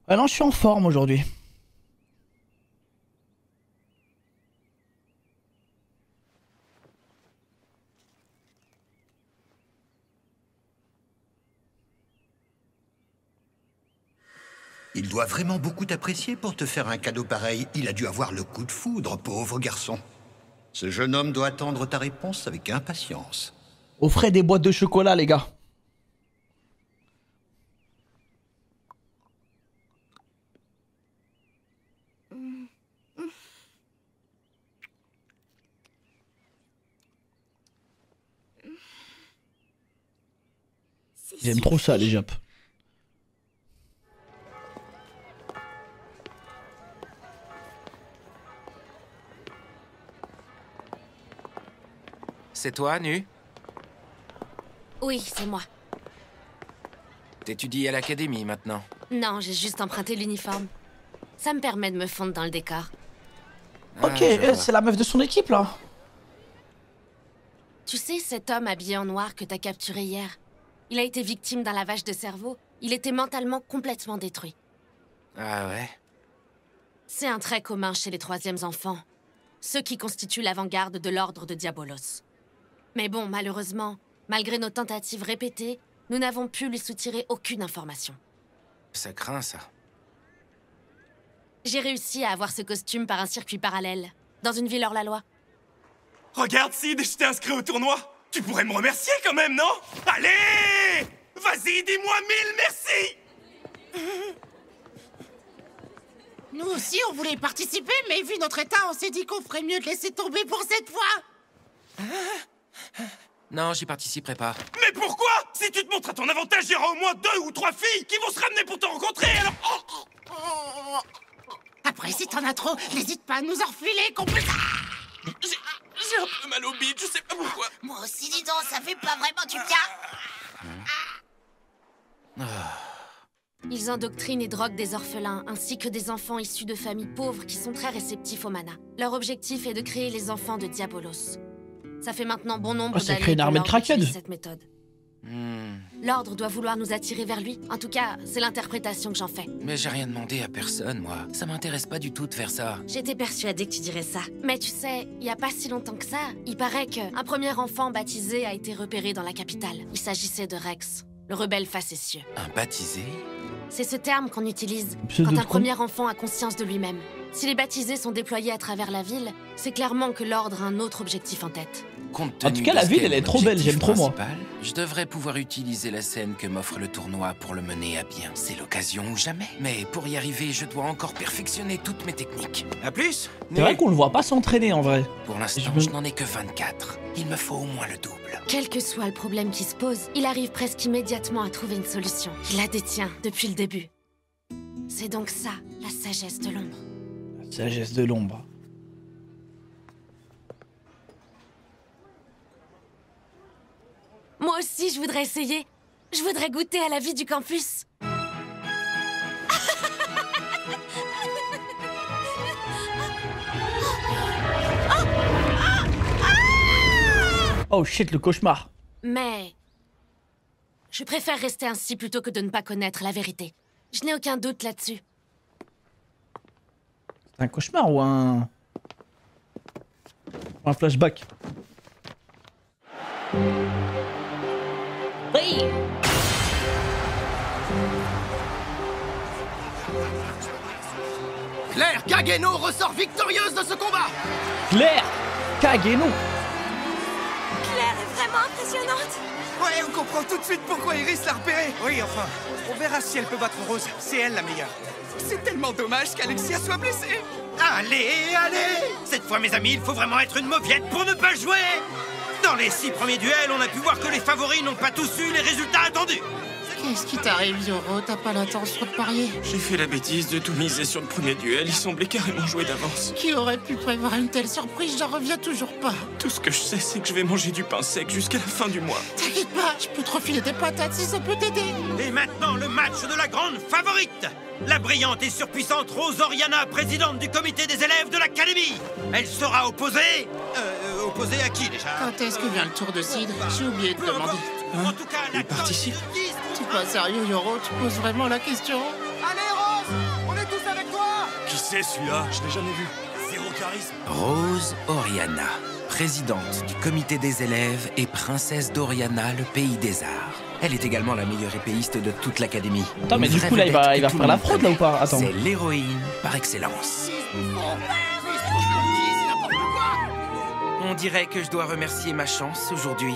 Ah non, je suis en forme aujourd'hui. Il doit vraiment beaucoup t'apprécier pour te faire un cadeau pareil. Il a dû avoir le coup de foudre, pauvre garçon. Ce jeune homme doit attendre ta réponse avec impatience. Offrez des boîtes de chocolat, les gars. J'aime trop ça, les Japs. C'est toi, Nu? Oui, c'est moi. T'étudies à l'académie maintenant. Non, j'ai juste emprunté l'uniforme. Ça me permet de me fondre dans le décor. Ok, je vois. c'est la meuf de son équipe, là. Tu sais, cet homme habillé en noir que t'as capturé hier, il a été victime d'un lavage de cerveau. Il était mentalement complètement détruit. Ah ouais? C'est un trait commun chez les troisièmes enfants. Ceux qui constituent l'avant-garde de l'ordre de Diabolos. Mais bon, malheureusement, malgré nos tentatives répétées, nous n'avons pu lui soutirer aucune information. Ça craint, ça. J'ai réussi à avoir ce costume par un circuit parallèle, dans une ville hors la loi. Regarde, Sid, je t'ai inscrit au tournoi. Tu pourrais me remercier quand même, non? Allez! Vas-y, dis-moi 1000 merci! Nous aussi, on voulait participer, mais vu notre état, on s'est dit qu'on ferait mieux de laisser tomber pour cette fois. Non, j'y participerai pas. Mais pourquoi? Si tu te montres à ton avantage, il y aura au moins 2 ou 3 filles qui vont se ramener pour te rencontrer, alors... Après, si t'en as trop, n'hésite pas à nous en refiler, qu'on peut... J'ai un peu mal au bide, je sais pas pourquoi. Moi aussi, dis donc, ça fait pas vraiment du bien. Ils endoctrinent et droguent des orphelins, ainsi que des enfants issus de familles pauvres qui sont très réceptifs au mana. Leur objectif est de créer les enfants de Diabolos. Ça fait maintenant bon nombre ça d'années crée une que armée de l'Ordre crackheads. utilise cette méthode. L'Ordre doit vouloir nous attirer vers lui. En tout cas, c'est l'interprétation que j'en fais. Mais j'ai rien demandé à personne, moi. Ça m'intéresse pas du tout de faire ça. J'étais persuadée que tu dirais ça. Mais tu sais, il y a pas si longtemps que ça, il paraît qu'un premier enfant baptisé a été repéré dans la capitale. Il s'agissait de Rex, le rebelle facétieux. Un baptisé? C'est ce terme qu'on utilise Pseudo quand de un quoi? premier enfant a conscience de lui-même. Si les baptisés sont déployés à travers la ville, c'est clairement que l'Ordre a un autre objectif en tête. Compte En tenu tout cas, de la ce ville, qu'est elle est mon trop belle, objectif j'aime trop, moi. principal, je devrais pouvoir utiliser la scène que m'offre le tournoi pour le mener à bien. C'est l'occasion ou jamais. Mais pour y arriver, je dois encore perfectionner toutes mes techniques. À plus? C'est vrai qu'on le voit pas s'entraîner, en vrai. Pour l'instant, me- je n'en ai que 24. Il me faut au moins le double. Quel que soit le problème qui se pose, il arrive presque immédiatement à trouver une solution. Il la détient depuis le début. C'est donc ça, la sagesse de l'ombre. La sagesse de l'ombre. Moi aussi, je voudrais essayer. Je voudrais goûter à la vie du campus. Oh shit, le cauchemar. Mais... je préfère rester ainsi plutôt que de ne pas connaître la vérité. Je n'ai aucun doute là-dessus. C'est un cauchemar ou un... un flashback? Oui. Claire Kageno ressort victorieuse de ce combat. Claire Kageno. Claire est vraiment impressionnante. Ouais, on comprend tout de suite pourquoi Iris l'a repérée. Oui, enfin, on verra si elle peut battre Rose. C'est elle la meilleure. C'est tellement dommage qu'Alexia soit blessée. Allez, allez! Cette fois, mes amis, il faut vraiment être une mauviette pour ne pas jouer! Dans les 6 premiers duels, on a pu voir que les favoris n'ont pas tous eu les résultats attendus. Qu'est-ce qui t'arrive, Yoro? T'as pas l'intention de parier? J'ai fait la bêtise de tout miser sur le premier duel. Ils semblaient carrément jouer d'avance. Qui aurait pu prévoir une telle surprise? J'en reviens toujours pas. Tout ce que je sais, c'est que je vais manger du pain sec jusqu'à la fin du mois. T'inquiète pas, je peux te refiler des patates si ça peut t'aider. Et maintenant, le match de la grande favorite! La brillante et surpuissante Rose Oriana, présidente du comité des élèves de l'académie! Elle sera opposée... opposée à qui, déjà? Quand est-ce que vient le tour de Sid? J'ai oublié de Peu demander. importe. En tout cas, la il participe. cote de 10 T'es pas sérieux, Yoro? Tu poses vraiment la question? Allez, Rose, c'est celui-là? Je l'ai jamais vu. Zéro charisme. Rose Oriana, présidente du comité des élèves et princesse d'Oriana, le pays des arts. Elle est également la meilleure épéiste de toute l'académie. Attends, mais Une du vraie coup, là, il va vedette que tout faire le la monde fraude, là, ou pas? connaît. Attends. C'est l'héroïne par excellence. On dirait que je dois remercier ma chance aujourd'hui.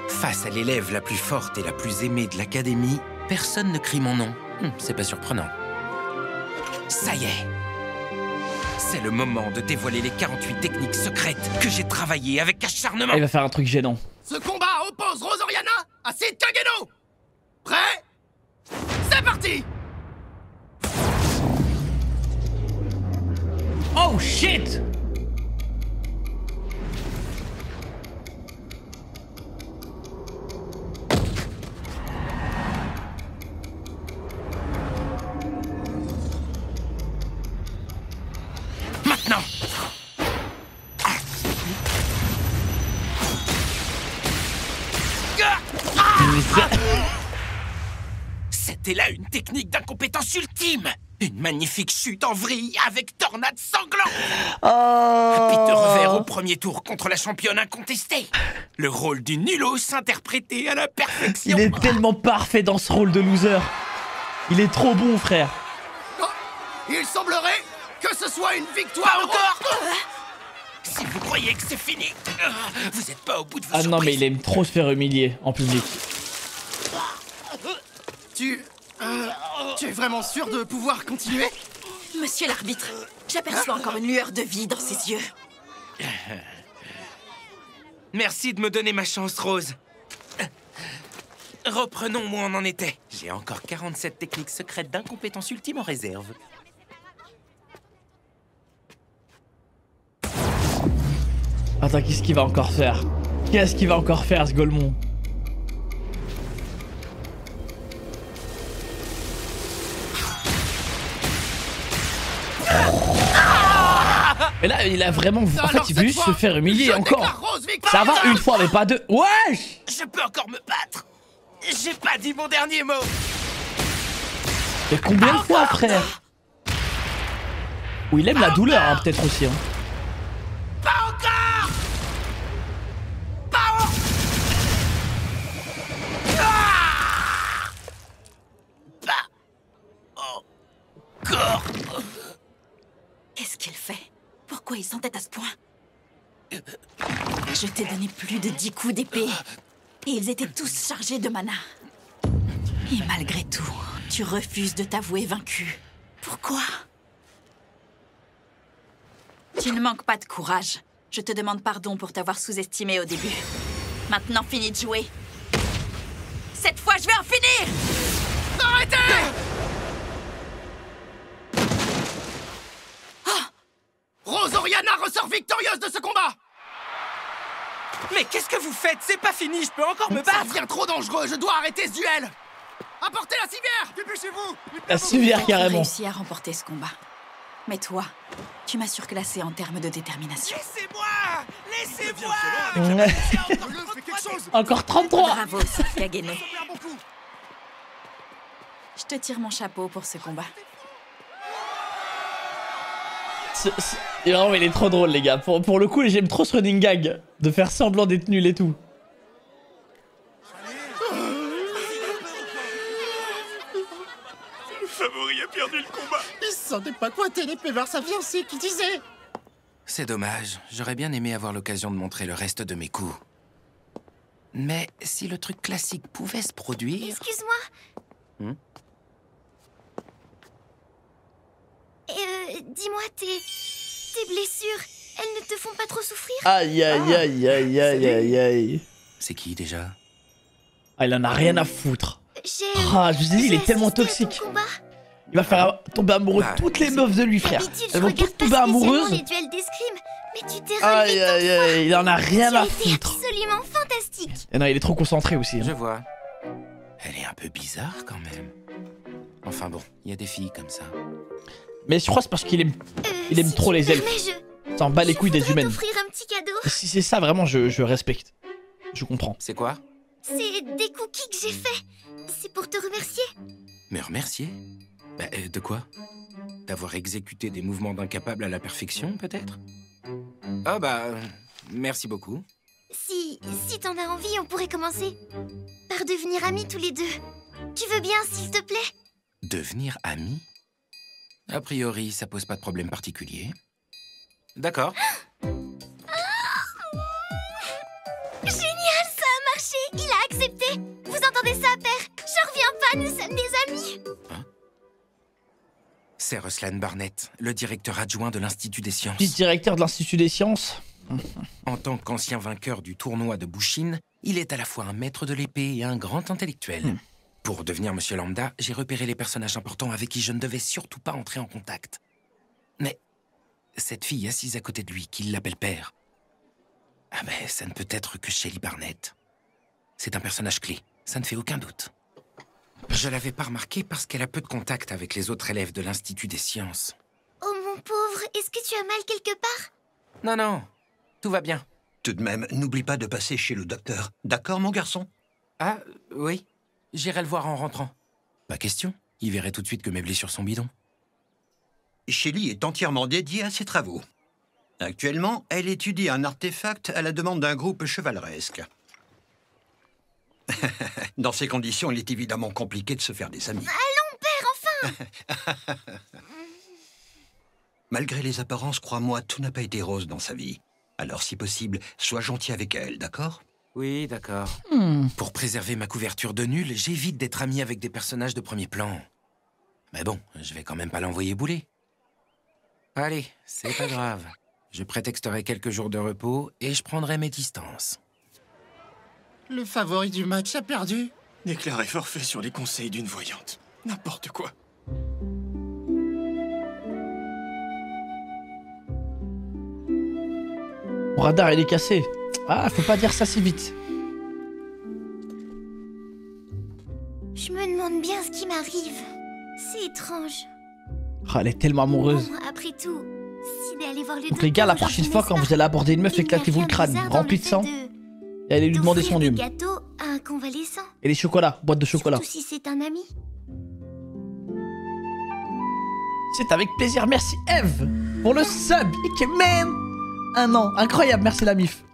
Face à l'élève la plus forte et la plus aimée de l'académie, personne ne crie mon nom. C'est pas surprenant. Ça y est. C'est le moment de dévoiler les 48 techniques secrètes que j'ai travaillées avec acharnement. Ah, il va faire un truc gênant. Ce combat oppose Rose Oriana à Sid Kageno. Prêt? C'est parti! Oh shit! Maintenant. C'était là une technique d'incompétence ultime. Une magnifique chute en vrille avec tornade sanglant. Rapide revers au premier tour contre la championne incontestée. Le rôle du nulos interprété à la perfection. Il est tellement parfait dans ce rôle de loser. Il est trop bon, frère. Oh, il semblerait que ce soit une victoire. Pas encore. Si vous croyez que c'est fini, vous n'êtes pas au bout de vos Ah non, mais il aime trop se faire humilier en public. Tu es vraiment sûr de pouvoir continuer? Monsieur l'arbitre, j'aperçois encore une lueur de vie dans ses yeux. Merci de me donner ma chance, Rose. Reprenons où on en était. J'ai encore 47 techniques secrètes d'incompétence ultime en réserve. Attends, qu'est-ce qu'il va encore faire? Qu'est-ce qu'il va encore faire, ce Golemon? Mais là, il a vraiment... En fait, il veut juste se faire humilier encore. Ça va une fois, mais pas deux. Wesh! Je peux encore me battre. J'ai pas dit mon dernier mot. Mais combien de fois, frère? Ou il aime la douleur, hein, peut-être aussi. Hein. Pas encore. Pas encore. Qu'est-ce qu'il fait? Pourquoi il s'entête à ce point? Je t'ai donné plus de 10 coups d'épée. Et ils étaient tous chargés de mana. Et malgré tout, tu refuses de t'avouer vaincu. Pourquoi? Tu ne manques pas de courage. Je te demande pardon pour t'avoir sous-estimé au début. Maintenant, finis de jouer. Cette fois, je vais en finir! Arrêtez! Rose Oriana ressort victorieuse de ce combat! Mais qu'est-ce que vous faites? C'est pas fini, je peux encore me Ça battre. devient trop dangereux, je dois arrêter ce duel! Apportez la civière! Dépêchez-vous! La civière, J'ai carrément. réussi à remporter ce combat. Mais toi, tu m'as surclassé en termes de détermination. Laissez-moi. Laissez-moi. Encore 33. Bravo, Sofia Geno. Je te tire mon chapeau pour ce combat. Non, mais il est trop drôle, les gars. Pour le coup, j'aime trop ce running gag. De faire semblant d'être nul et tout. Le favori a perdu le combat. Il se sentait pas cointer l'épée vers sa fiancée qui disait. C'est dommage. J'aurais bien aimé avoir l'occasion de montrer le reste de mes coups. Mais si le truc classique pouvait se produire... Excuse-moi. Dis-moi, tes blessures, elles ne te font pas trop souffrir? Aïe, aïe, aïe, aïe, aïe, aïe, aïe. C'est qui déjà? Ah, il en a rien à foutre. Ah, je vous dis, il est tellement toxique. Il va faire tomber amoureux toutes les meufs de lui, frère. Elles vont toutes tomber amoureuses. Les duels d'escrime, mais tu t'es Aïe, relevé aïe, aïe, il en a rien à foutre. absolument fantastique. Et non, il est trop concentré aussi. Je Hein. vois. Elle est un peu bizarre quand même. Enfin bon, il y a des filles comme ça. Mais je crois que c'est parce qu'il aime, il aime si trop tu les me elfes. permets, S'en bat les couilles des humaines. t'offrir un petit cadeau. Et si c'est ça, vraiment, je respecte. Je comprends. C'est quoi? C'est des cookies que j'ai faits. C'est pour te remercier. Me remercier? De quoi? D'avoir exécuté des mouvements d'incapable à la perfection, peut-être? Ah merci beaucoup. Si t'en as envie, on pourrait commencer par devenir amis tous les deux. Tu veux bien, s'il te plaît? Devenir amis? A priori, ça pose pas de problème particulier. D'accord. Génial, ça a marché! Il a accepté! Vous entendez ça, père? Je reviens pas, nous sommes des amis! Hein? C'est Ruslan Barnett, le directeur adjoint de l'Institut des Sciences. Vice-directeur de l'Institut des Sciences. En tant qu'ancien vainqueur du tournoi de Bushin, il est à la fois un maître de l'épée et un grand intellectuel. Pour devenir Monsieur Lambda, j'ai repéré les personnages importants avec qui je ne devais surtout pas entrer en contact. Mais cette fille assise à côté de lui, qui l'appelle père, ça ne peut être que Shelly Barnett. C'est un personnage clé, ça ne fait aucun doute. Je l'avais pas remarqué parce qu'elle a peu de contact avec les autres élèves de l'Institut des Sciences. Oh mon pauvre, est-ce que tu as mal quelque part? Non, tout va bien. Tout de même, n'oublie pas de passer chez le docteur. D'accord, mon garçon? Ah, oui. J'irai le voir en rentrant. Pas question. Il verrait tout de suite que mes blessures sont bidons. Shelly est entièrement dédiée à ses travaux. Actuellement, elle étudie un artefact à la demande d'un groupe chevaleresque. Dans ces conditions, il est évidemment compliqué de se faire des amis. Allons, père, enfin! Malgré les apparences, crois-moi, tout n'a pas été rose dans sa vie. Alors, si possible, sois gentil avec elle, d'accord? Oui, d'accord. Pour préserver ma couverture de nul, j'évite d'être ami avec des personnages de premier plan. Mais bon, je vais quand même pas l'envoyer bouler. Allez, c'est pas grave. Je prétexterai quelques jours de repos et je prendrai mes distances. Le favori du match a perdu. Déclaré forfait sur les conseils d'une voyante. N'importe quoi. Mon radar, il est cassé. Ah, faut pas dire ça si vite. Je me demande bien ce qui m'arrive. C'est étrange. Ah, elle est tellement amoureuse. Bon, après tout, si d'aller voir le Donc les gars, la prochaine fois quand vous allez aborder une meuf, éclatez-vous le crâne, rempli de sang, et allez lui demander son hume. Gâteau à un convalescent. Et les chocolats, boîte de chocolat. Surtout si c'est un ami. C'est avec plaisir, merci Eve pour le sub, Ikemen. Un an, incroyable, merci la mif.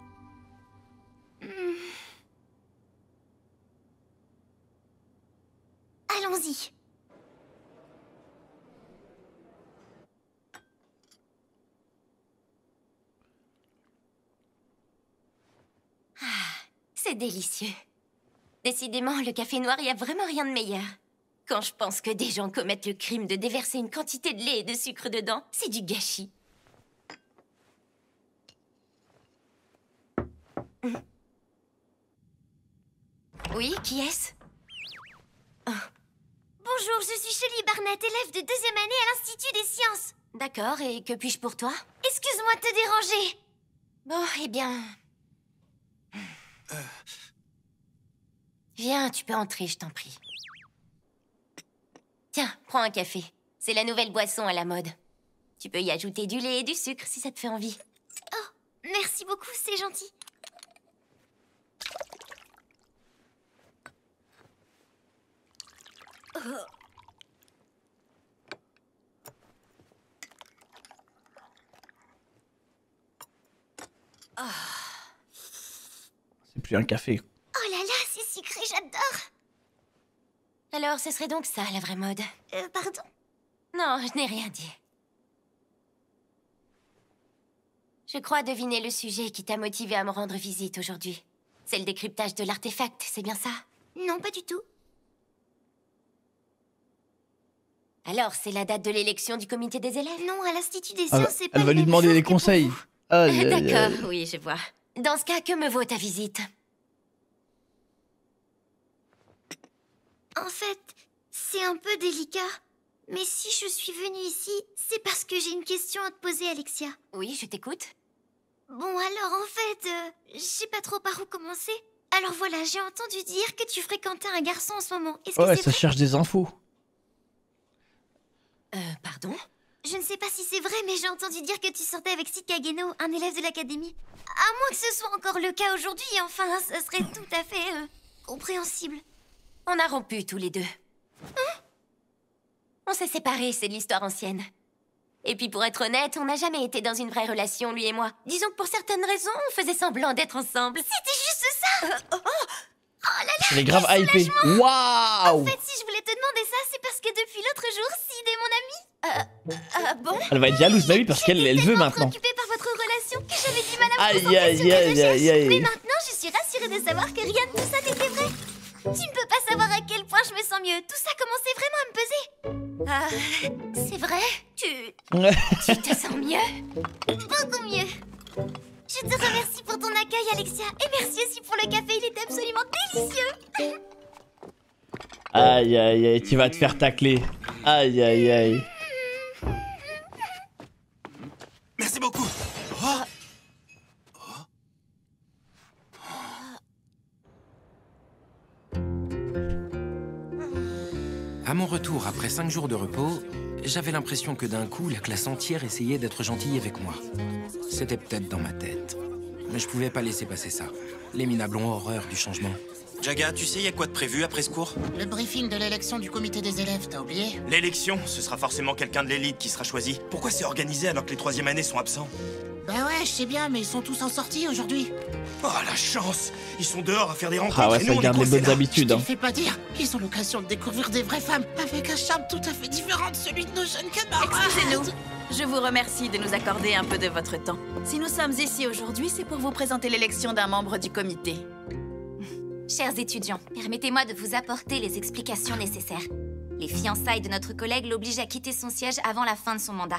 Allons-y. Ah, c'est délicieux. Décidément, le café noir, il n'y a vraiment rien de meilleur. Quand je pense que des gens commettent le crime de déverser une quantité de lait et de sucre dedans, c'est du gâchis. Oui, qui est-ce? Bonjour, je suis Shelly Barnett, élève de 2e année à l'Institut des Sciences. D'accord, et que puis-je pour toi? Excuse-moi de te déranger. Bon, eh bien... Viens, tu peux entrer, je t'en prie. Tiens, prends un café. C'est la nouvelle boisson à la mode. Tu peux y ajouter du lait et du sucre si ça te fait envie. Oh, merci beaucoup, c'est gentil. C'est plus un café. Oh là là, c'est sucré, j'adore. Alors, ce serait donc ça, la vraie mode? Pardon? Non, je n'ai rien dit. Je crois deviner le sujet qui t'a motivé à me rendre visite aujourd'hui. C'est le décryptage de l'artefact, c'est bien ça? Non, pas du tout. Alors, c'est la date de l'élection du comité des élèves? Non, à l'Institut des Sciences, c'est pas... Elle va lui demander des conseils. D'accord, oui, je vois. Dans ce cas, que me vaut ta visite? En fait, c'est un peu délicat. Mais si je suis venue ici, c'est parce que j'ai une question à te poser, Alexia. Oui, je t'écoute. Bon, alors, en fait, je sais pas trop par où commencer. Alors voilà, j'ai entendu dire que tu fréquentais un garçon en ce moment. Est-ce que Ouais, c'est ça vrai? cherche des infos. Pardon? Je ne sais pas si c'est vrai, mais j'ai entendu dire que tu sortais avec Sid Kageno, un élève de l'académie. À moins que ce soit encore le cas aujourd'hui, enfin, ça serait tout à fait compréhensible. On a rompu tous les deux. Hein? On s'est séparés, c'est de l'histoire ancienne. Et puis pour être honnête, on n'a jamais été dans une vraie relation, lui et moi. Disons que pour certaines raisons, on faisait semblant d'être ensemble. C'était juste ça. Oh là là, elle est grave hypée. Waouh. En fait, si je voulais te demander ça, c'est parce que depuis l'autre jour, Sid est mon ami. Bon. Elle va être jalouse, bah oui, parce qu'elle veut maintenant. J'étais préoccupée par votre relation que j'avais du mal à me Aïe, concentrer aïe, sur mes aïe, recherches. aïe, aïe. Mais maintenant, je suis rassurée de savoir que rien de tout ça n'était vrai. Tu ne peux pas savoir à quel point je me sens mieux. Tout ça commençait vraiment à me peser. C'est vrai? Tu te sens mieux? Beaucoup mieux. Je te remercie pour ton accueil, Alexia. Et merci aussi pour le café, il était absolument délicieux. Aïe, aïe, aïe, tu vas te faire tacler. Aïe, aïe, aïe. Merci beaucoup. Oh. À mon retour, après 5 jours de repos, j'avais l'impression que d'un coup, la classe entière essayait d'être gentille avec moi. C'était peut-être dans ma tête. Mais je pouvais pas laisser passer ça. Les minables ont horreur du changement. Jaga, tu sais, y a quoi de prévu après ce cours? Le briefing de l'élection du comité des élèves, t'as oublié? L'élection, ce sera forcément quelqu'un de l'élite qui sera choisi. Pourquoi c'est organisé alors que les 3e années sont absents? Bah ouais, je sais bien, mais ils sont tous en sortie aujourd'hui. Oh, la chance! Ils sont dehors à faire des rencontres. Ah ouais, et ça nous, on garde est les bonnes coincés là. habitudes. Je Hein. te le fais pas dire. Ils ont l'occasion de découvrir des vraies femmes avec un charme tout à fait différent de celui de nos jeunes camarades. Excusez-nous. Je vous remercie de nous accorder un peu de votre temps. Si nous sommes ici aujourd'hui, c'est pour vous présenter l'élection d'un membre du comité. Chers étudiants, permettez-moi de vous apporter les explications nécessaires. Les fiançailles de notre collègue l'obligent à quitter son siège avant la fin de son mandat.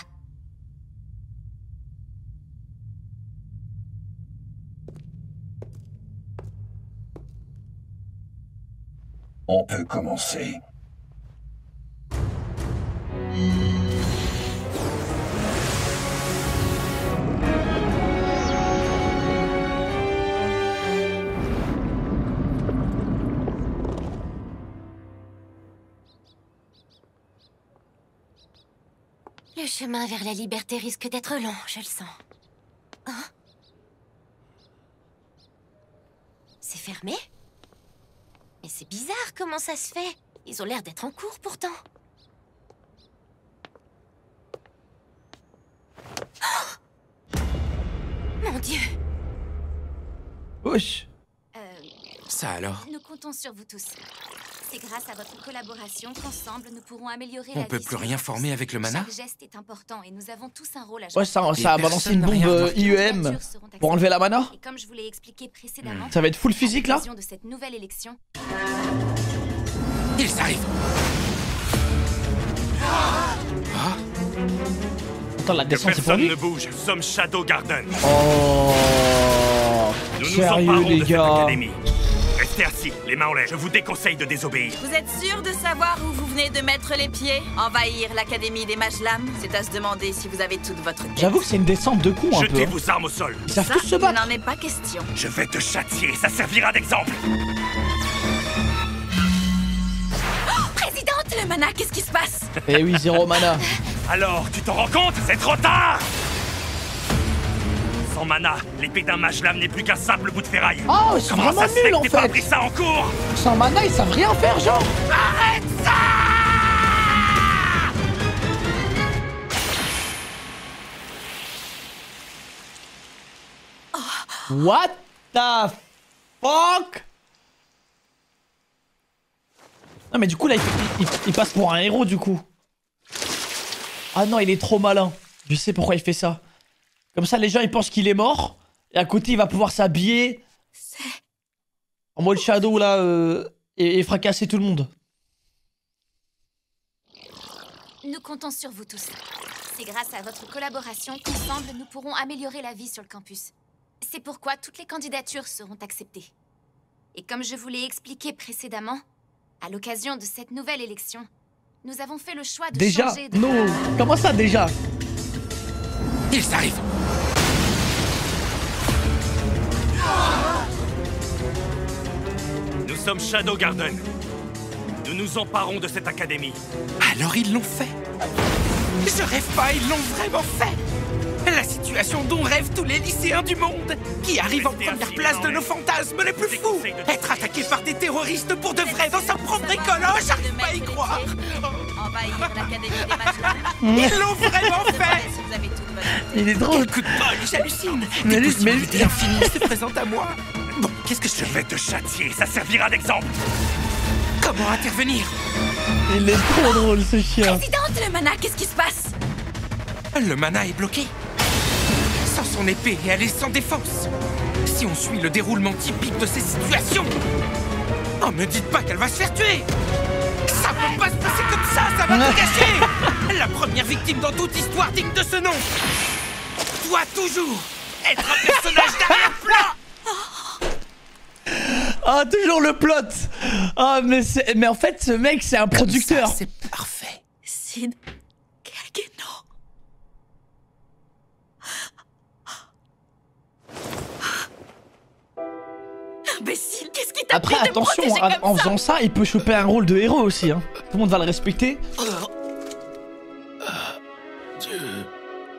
On peut commencer. Le chemin vers la liberté risque d'être long, je le sens. Hein? C'est fermé? Mais c'est bizarre, comment ça se fait? Ils ont l'air d'être en cours, pourtant. Oh! Mon Dieu! Wesh. Ça alors? Nous comptons sur vous tous. C'est grâce à votre collaboration qu'ensemble, nous pourrons améliorer On la peut vie plus sur rien le former avec le mana? Chaque geste est important et nous avons tous un rôle à jouer. Ouais, ça a balancé une bombe IEM pour enlever la mana. Et comme je vous l'ai expliqué précédemment, Ça va être full physique là? à l'occasion de cette nouvelle élection. Ils arrivent! Attends, la Que descente c'est pour personne lui? ne bouge. Nous sommes Shadow Garden. Oh. Nous nous Sérieux emparons les de cette gars? académie. Restez assis, les mains en l'air. Je vous déconseille de désobéir. Vous êtes sûr de savoir où vous venez de mettre les pieds? Envahir l'académie des Mages-Lames? C'est à se demander si vous avez toute votre tête. J'avoue que c'est une descente de coups un peu. Jetez Hein. vos armes au sol. Ils savent Ça, tous se il battre. n'en est pas question. Je vais te châtier, ça servira d'exemple. Présidente, le mana, qu'est-ce qui se passe? Eh oui, 0 mana. Alors, tu t'en rends compte? C'est trop tard! Sans mana, l'épée d'un mage-lame n'est plus qu'un simple bout de ferraille. Oh, c'est Comment vraiment ça se fait nul que en t'aies pas fait. appris ça en cours? Sans mana, ils savent rien faire, genre. Arrête ça! What the fuck? Non mais du coup là il passe pour un héros du coup. Ah non, il est trop malin. Je sais pourquoi il fait ça. Comme ça les gens ils pensent qu'il est mort. Et à côté il va pouvoir s'habiller en mode Shadow là et fracasser tout le monde. Nous comptons sur vous tous. C'est grâce à votre collaboration qu'ensemble, nous pourrons améliorer la vie sur le campus. C'est pourquoi toutes les candidatures seront acceptées. Et comme je vous l'ai expliqué précédemment, à l'occasion de cette nouvelle élection, nous avons fait le choix de Déjà? changer de... Non. Comment ça déjà? Ils arrivent! Nous sommes Shadow Garden. Nous nous emparons de cette académie. Alors ils l'ont fait! Je rêve pas, ils l'ont vraiment fait! La situation dont rêvent tous les lycéens du monde, qui arrivent en première place de nos fantasmes les plus fous! Être attaqué par des terroristes pour de vrai dans sa propre école, oh, j'arrive pas à y croire! envahir l'Académie des Mages. Ils l'ont vraiment fait. Si vous avez toute votre... Il est drôle. Coup de bol, j'hallucine. Mais Des lui- possibilités infinies se présentent à moi. Bon, qu'est-ce que je Je fais? vais te châtier, ça servira d'exemple. Comment intervenir? Il est trop drôle ce chien. Présidente, le mana, qu'est-ce qui se passe? Le mana est bloqué. Sans son épée, elle est sans défense. Si on suit le déroulement typique de ces situations... Oh, me dites pas qu'elle va se faire tuer. Ça peut pas se passer comme ça va tout gâcher. La première victime dans toute histoire digne de ce nom doit toujours être un personnage d'arrière-plan. Ah, toujours le plot. Ah, mais en fait, ce mec, c'est un producteur. C'est parfait. Sid Kageno. Imbécile, qu'est-ce qui t'a Après, pris de me attention, protéger en comme ça? faisant ça, il peut choper un rôle de héros aussi. Hein. Tout le monde va le respecter.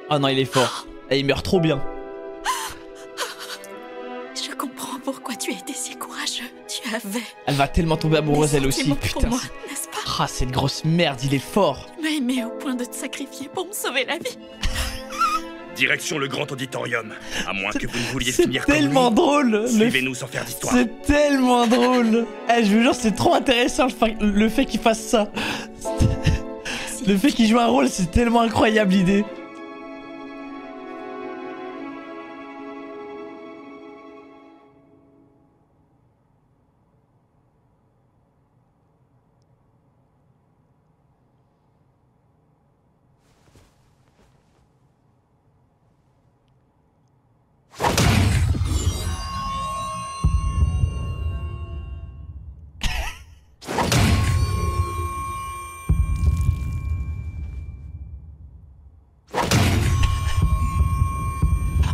Ah non, il est fort. Et il meurt trop bien. Je comprends pourquoi tu as été si courageux. Tu avais Elle va tellement tomber amoureuse des elle aussi. sentiments pour Putain. moi, n'est-ce pas? Ah, cette grosse merde, il est fort. Tu m'as aimé au point de te sacrifier pour me sauver la vie. Direction le grand auditorium. À moins que vous ne vouliez C'est finir comme tellement lui. drôle. Suivez-nous sans faire d'histoire. C'est tellement drôle. Eh, je vous jure, c'est trop intéressant le fait qu'il fasse ça. Le fait qu'il joue un rôle, c'est tellement incroyable l'idée.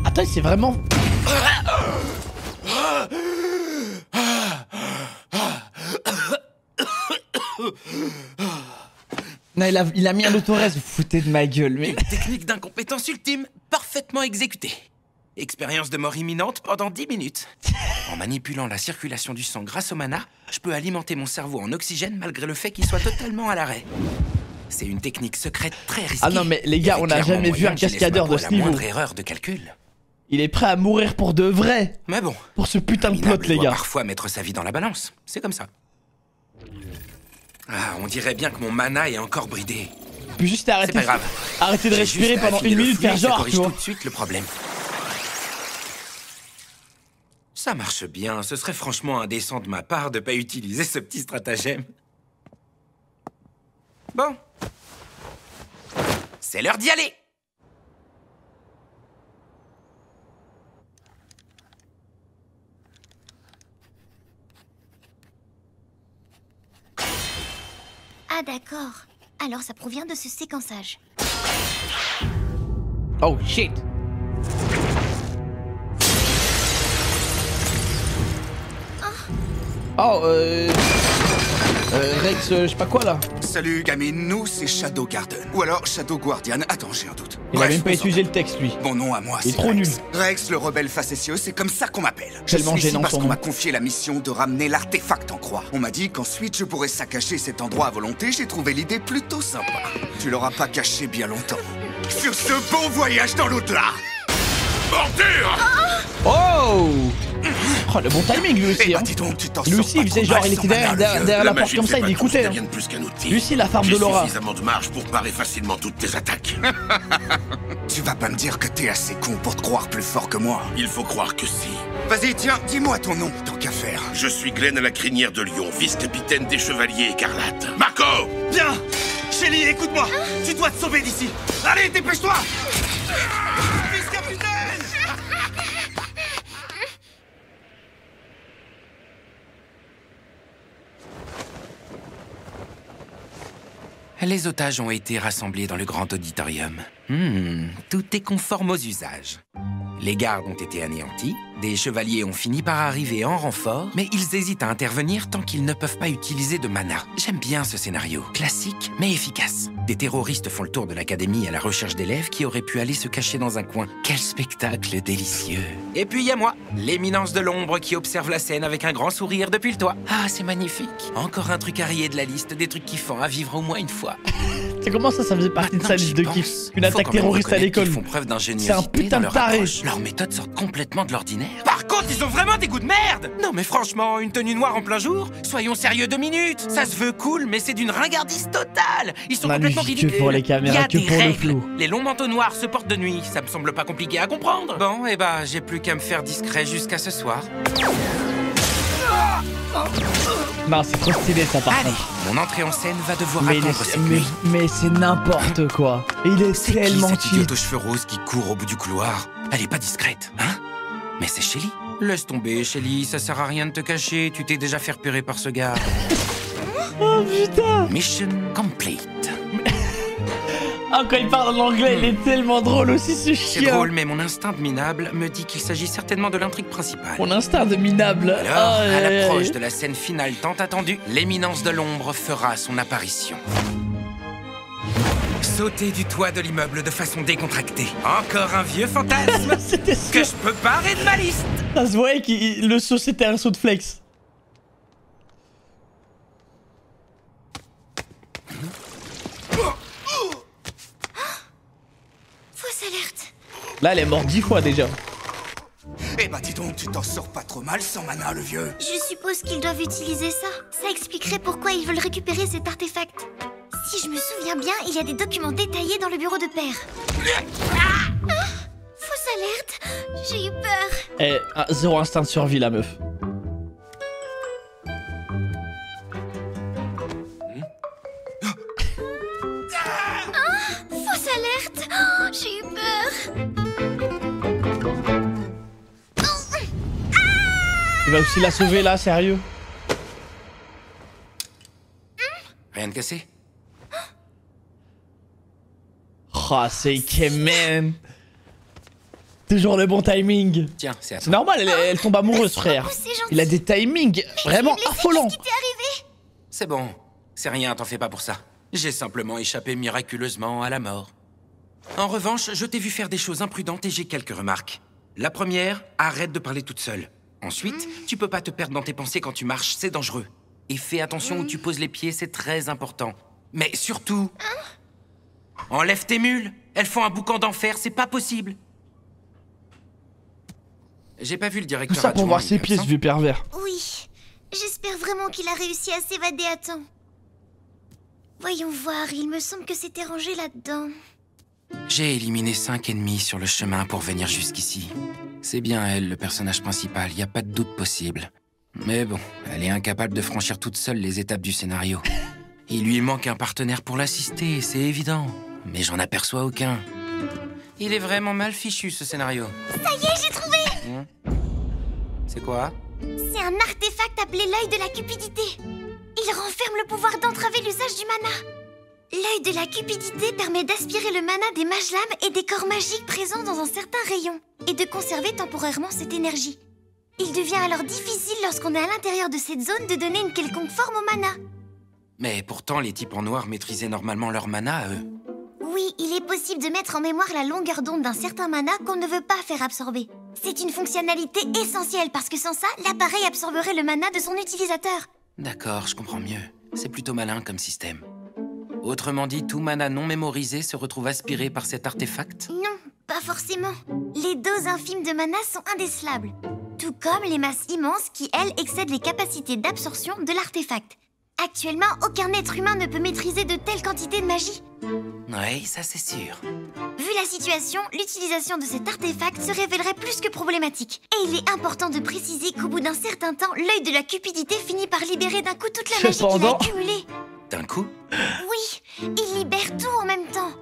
Attends, c'est vraiment... Non, il a mis un autoreste, vous foutez de ma gueule, mais... Une technique d'incompétence ultime, parfaitement exécutée. Expérience de mort imminente pendant 10 minutes. En manipulant la circulation du sang grâce au mana, je peux alimenter mon cerveau en oxygène malgré le fait qu'il soit totalement à l'arrêt. C'est une technique secrète très risquée. Ah non, mais les gars, on n'a jamais vu un cascadeur de ce niveau. La moindre erreur de calcul. Il est prêt à mourir pour de vrai. Mais bon. Pour ce putain de plot, les doit gars. Parfois mettre sa vie dans la balance. C'est comme ça. Ah, on dirait bien que mon mana est encore bridé. Puis juste arrêter, C'est pas grave. arrêter de J'ai respirer juste à pendant affiner une le minute, flux, faire ça genre, corrige tu vois. tout de suite le problème. Ça marche bien. Ce serait franchement indécent de ma part de pas utiliser ce petit stratagème. Bon. C'est l'heure d'y aller. Ah d'accord. Alors ça provient de ce séquençage. Oh shit. Oh, Rex, je sais pas quoi là. Salut gamine, nous c'est Shadow Garden. Ou alors Shadow Guardian, attends j'ai un doute. Il a même pas utilisé le texte lui. Mon nom à moi Il est c'est trop nul. Rex. Rex le rebelle facétieux, c'est comme ça qu'on m'appelle. Je Tellement suis ici gênant parce son qu'on nom. m'a confié la mission de ramener l'artefact en croix. On m'a dit qu'ensuite je pourrais saccager cet endroit à volonté, j'ai trouvé l'idée plutôt sympa. Tu l'auras pas caché bien longtemps. Sur ce bon voyage dans l'au-delà. Bordure! Oh! Oh, le bon timing lui aussi. Eh Hein. bah dis donc, tu t'en Lui sors aussi, pas il faisait trop genre, mal il sans était derrière, mana, le vieux. derrière la porte magie comme ne ça, fait il pas tout ce écoutait. qu'elle Hein. vient de plus qu'un outil. Lui aussi, la farme J'ai de Laura. suffisamment de marge pour parer facilement toutes tes attaques. Tu vas pas me dire que t'es assez con pour te croire plus fort que moi. Il faut croire que si. Vas-y, tiens, dis-moi ton nom, tant qu'à faire. Je suis Glenn à la crinière de Lyon, vice-capitaine des Chevaliers Écarlates. Marco! Bien! Shelly, écoute-moi! Tu dois te sauver d'ici! Allez, dépêche-toi! Vice-capitaine! Les otages ont été rassemblés dans le grand auditorium. Tout est conforme aux usages. Les gardes ont été anéantis, Des chevaliers ont fini par arriver en renfort, mais ils hésitent à intervenir tant qu'ils ne peuvent pas utiliser de mana. J'aime bien ce scénario. Classique, mais efficace. Des terroristes font le tour de l'académie à la recherche d'élèves qui auraient pu aller se cacher dans un coin. Quel spectacle délicieux. Et puis il y a moi, l'éminence de l'ombre qui observe la scène avec un grand sourire depuis le toit. Ah, c'est magnifique. Encore un truc à rayer de la liste des trucs kiffants à vivre au moins une fois. C'est comment ça faisait partie de sa liste de kiff? Une attaque terroriste à l'école. Ils font preuve C'est un putain de taré. Leurs méthodes sortent complètement de l'ordinaire. Par contre, ils ont vraiment des goûts de merde. Non mais franchement, une tenue noire en plein jour? Soyons sérieux 2 minutes. Ça se veut cool, mais c'est d'une ringardise totale. Ils sont complètement ridicules. Que pour les caméras, que pour le flou. Les longs manteaux noirs se portent de nuit. Ça me semble pas compliqué à comprendre. Bon, et bah, j'ai plus qu'à me faire discret jusqu'à ce soir. Non, c'est trop stylé ça par contre. Mon entrée en scène va devoir attendre cette nuit. Mais c'est n'importe quoi. Il est tellement cheap. C'est qui cette idiote aux cheveux roses qui court au bout du couloir? Elle est pas discrète, hein? Mais c'est Shelly. Laisse tomber, Shelly, ça sert à rien de te cacher. Tu t'es déjà fait repérer par ce gars. Oh putain. Mission complete. Ah, quand il parle en anglais, il est tellement drôle aussi, ce chien. C'est drôle, mais mon instinct de minable me dit qu'il s'agit certainement de l'intrigue principale. Mon instinct de minable. Alors, à l'approche de la scène finale tant attendue, l'éminence de l'ombre fera son apparition. Sauter du toit de l'immeuble de façon décontractée. Encore un vieux fantasme que je peux barrer de ma liste. Ça se voyait que le saut, c'était un saut de flex. Alerte. Là, elle est morte 10 fois déjà. Eh bah dis donc, tu t'en sors pas trop mal sans mana, le vieux. Je suppose qu'ils doivent utiliser ça. Ça expliquerait pourquoi ils veulent récupérer cet artefact. Si je me souviens bien, il y a des documents détaillés dans le bureau de père. Fausse alerte. J'ai eu peur. Eh, zéro instinct de survie, la meuf. Fausse alerte. Oh, j'ai eu peur. Il va aussi la sauver là, sérieux. Rien de cassé? Oh, c'est Ikemen. Toujours le bon timing. Tiens, c'est à toi. C'est normal, elle tombe amoureuse, frère. Il a des timings vraiment affolants. C'est bon, c'est rien, t'en fais pas pour ça. J'ai simplement échappé miraculeusement à la mort. En revanche, je t'ai vu faire des choses imprudentes et j'ai quelques remarques. La première, arrête de parler toute seule. Ensuite, tu peux pas te perdre dans tes pensées quand tu marches, c'est dangereux. Et fais attention où tu poses les pieds, c'est très important. Mais surtout, enlève tes mules. Elles font un boucan d'enfer, c'est pas possible. J'ai pas vu le directeur. Tout ça pour voir ses pieds, ce vieux pervers. Oui, j'espère vraiment qu'il a réussi à s'évader à temps. Voyons voir, il me semble que c'était rangé là-dedans. J'ai éliminé 5 ennemis sur le chemin pour venir jusqu'ici. C'est bien elle, le personnage principal, y a pas de doute possible. Mais bon, elle est incapable de franchir toute seule les étapes du scénario. Il lui manque un partenaire pour l'assister, c'est évident. Mais j'en aperçois aucun. Il est vraiment mal fichu, ce scénario. Ça y est, j'ai trouvé! C'est quoi? C'est un artefact appelé l'œil de la cupidité. Il renferme le pouvoir d'entraver l'usage du mana. L'œil de la cupidité permet d'aspirer le mana des mages-lames et des corps magiques présents dans un certain rayon, et de conserver temporairement cette énergie. Il devient alors difficile lorsqu'on est à l'intérieur de cette zone de donner une quelconque forme au mana. Mais pourtant, les types en noir maîtrisaient normalement leur mana, eux. Oui, il est possible de mettre en mémoire la longueur d'onde d'un certain mana qu'on ne veut pas faire absorber. C'est une fonctionnalité essentielle parce que sans ça, l'appareil absorberait le mana de son utilisateur. D'accord, je comprends mieux. C'est plutôt malin comme système. Autrement dit, tout mana non mémorisé se retrouve aspiré par cet artefact? Non, pas forcément. Les doses infimes de mana sont indécelables. Tout comme les masses immenses qui, elles, excèdent les capacités d'absorption de l'artefact. Actuellement, aucun être humain ne peut maîtriser de telles quantités de magie. Oui, ça c'est sûr. Vu la situation, l'utilisation de cet artefact se révélerait plus que problématique. Et il est important de préciser qu'au bout d'un certain temps, l'œil de la cupidité finit par libérer d'un coup toute la magie qu'il a accumulée. D'un coup? Oui, il libère tout en même temps.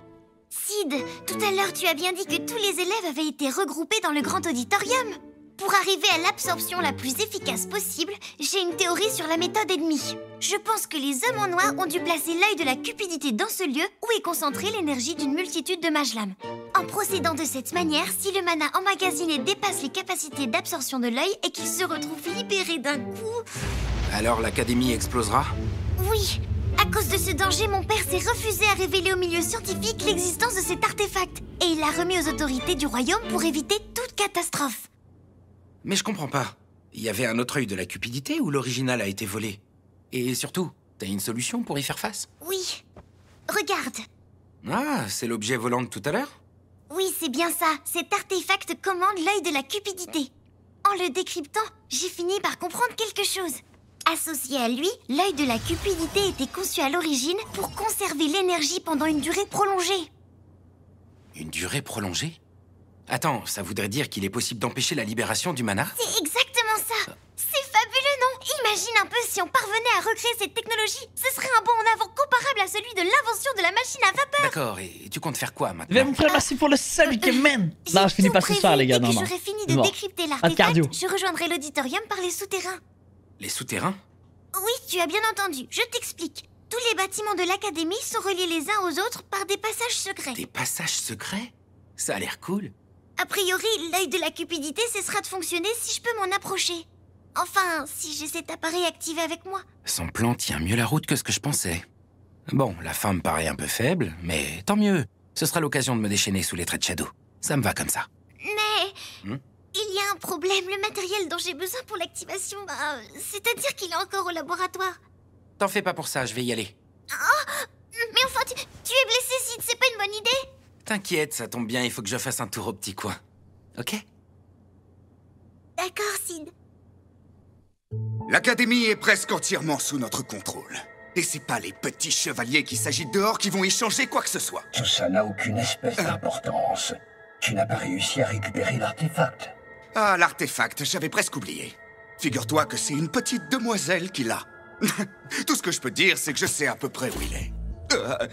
Sid, tout à l'heure tu as bien dit que tous les élèves avaient été regroupés dans le grand auditorium. Pour arriver à l'absorption la plus efficace possible, j'ai une théorie sur la méthode ennemie. Je pense que les hommes en noir ont dû placer l'œil de la cupidité dans ce lieu où est concentrée l'énergie d'une multitude de mages-lames. En procédant de cette manière, si le mana emmagasiné dépasse les capacités d'absorption de l'œil et qu'il se retrouve libéré d'un coup... Alors l'académie explosera? Oui. À cause de ce danger, mon père s'est refusé à révéler au milieu scientifique l'existence de cet artefact. Et il l'a remis aux autorités du royaume pour éviter toute catastrophe. Mais je comprends pas. Il y avait un autre œil de la cupidité ou l'original a été volé? Et surtout, t'as une solution pour y faire face? Oui. Regarde. Ah, c'est l'objet volant de tout à l'heure? Oui, c'est bien ça. Cet artefact commande l'œil de la cupidité. En le décryptant, j'ai fini par comprendre quelque chose. Associé à lui, l'œil de la cupidité était conçu à l'origine pour conserver l'énergie pendant une durée prolongée. Une durée prolongée? Attends, ça voudrait dire qu'il est possible d'empêcher la libération du mana? C'est exactement ça. C'est fabuleux, non? Imagine un peu si on parvenait à recréer cette technologie. Ce serait un bond en avant comparable à celui de l'invention de la machine à vapeur. D'accord, et tu comptes faire quoi maintenant? Je vais vous faire merci pour le 5e man. Non, je finis pas ce soir, les gars. Non, non. J'aurais fini de décrypter l'artefact. Je rejoindrai l'auditorium par les souterrains. Les souterrains? Oui, tu as bien entendu. Je t'explique. Tous les bâtiments de l'académie sont reliés les uns aux autres par des passages secrets. Des passages secrets? Ça a l'air cool. A priori, l'œil de la cupidité cessera de fonctionner si je peux m'en approcher. Enfin, si j'ai cet appareil activé avec moi. Son plan tient mieux la route que ce que je pensais. Bon, la fin me paraît un peu faible, mais tant mieux. Ce sera l'occasion de me déchaîner sous les traits de Shadow. Ça me va comme ça. Mais... il y a un problème. Le matériel dont j'ai besoin pour l'activation, c'est-à-dire qu'il est encore au laboratoire. T'en fais pas pour ça, je vais y aller. Oh, mais enfin, tu es blessé, Sid, c'est pas une bonne idée? T'inquiète, ça tombe bien, il faut que je fasse un tour au petit coin. Ok? D'accord, Sid. L'académie est presque entièrement sous notre contrôle. Et c'est pas les petits chevaliers qui s'agitent dehors qui vont y changer quoi que ce soit. Tout ça n'a aucune espèce d'importance. Tu n'as pas réussi à récupérer l'artefact. Ah, l'artefact, j'avais presque oublié. Figure-toi que c'est une petite demoiselle qui l'a. Tout ce que je peux dire, c'est que je sais à peu près où il est.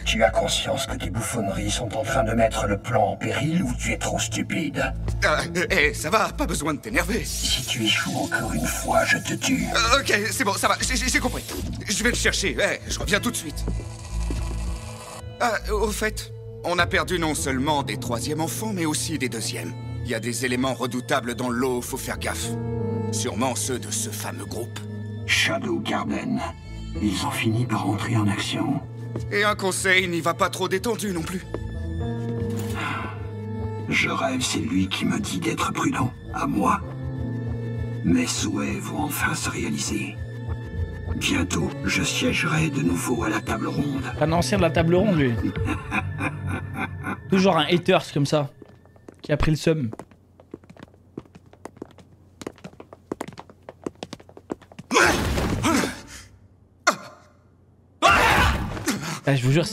Tu as conscience que tes bouffonneries sont en train de mettre le plan en péril ou tu es trop stupide? Ça va, pas besoin de t'énerver. Si tu échoues encore une fois, je te tue. Ok, c'est bon, ça va, j'ai compris. Je vais le chercher, je reviens tout de suite. Au fait, on a perdu non seulement des 3e enfants, mais aussi des 2e. Il y a des éléments redoutables dans l'eau, faut faire gaffe. Sûrement ceux de ce fameux groupe. Shadow Garden. Ils ont fini par entrer en action. Et un conseil n'y va pas trop détendu non plus. Je rêve, c'est lui qui me dit d'être prudent. À moi. Mes souhaits vont enfin se réaliser. Bientôt, je siégerai de nouveau à la table ronde. Un ancien de la table ronde, lui. Toujours un haters comme ça. Qui a pris le seum. Ah, je vous jure,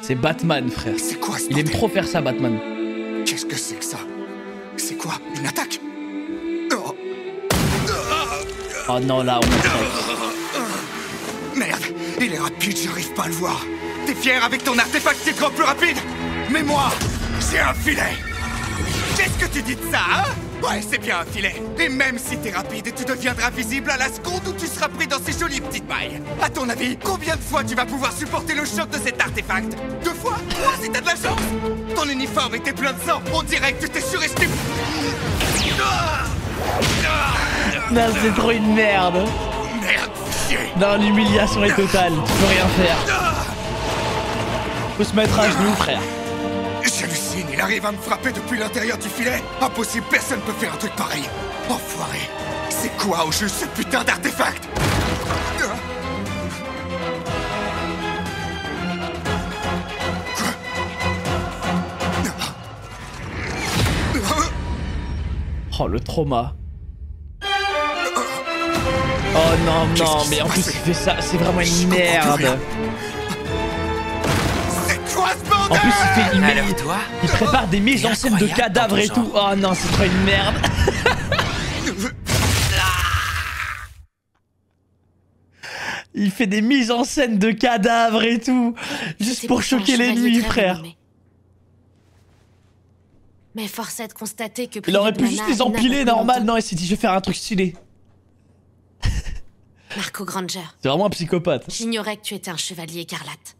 c'est Batman, frère. C'est quoi ce Il aime trop faire ça, Batman. Qu'est-ce que c'est que ça? C'est quoi? Une attaque? Oh non, là, on Merde, il est rapide, j'arrive pas à le voir. T'es fier avec ton artefact qui est trop plus rapide? Mais moi, j'ai un filet. Qu'est-ce que tu dis de ça, hein? Ouais, c'est bien un filet. Et même si t'es rapide, tu deviendras visible à la seconde où tu seras pris dans ces jolies petites mailles. À ton avis, combien de fois tu vas pouvoir supporter le choc de cet artefact? 2 fois? 3 si t'as de la chance? Ton uniforme était plein de sang, on dirait que tu t'es surestimé. Non, c'est trop une merde. Merde, chier. Non, l'humiliation est totale, tu peux rien faire. Faut se mettre à genoux, frère. J'hallucine, il arrive à me frapper depuis l'intérieur du filet. Impossible, personne peut faire un truc pareil. Enfoiré. C'est quoi au juste ce putain d'artefact? Oh, le trauma. Oh non, non, mais en plus il fait ça, c'est vraiment une merde. En plus il prépare des mises en scène de cadavres et tout. Oh non, c'est trop une merde. Il fait des mises en scène de cadavres et tout. Juste pour choquer l'ennemi, frère. Mais force est de constater que... Il aurait pu juste les empiler normal, non, il s'est dit je vais faire un truc stylé. Marco Granger. C'est vraiment un psychopathe. J'ignorais que tu étais un chevalier écarlate.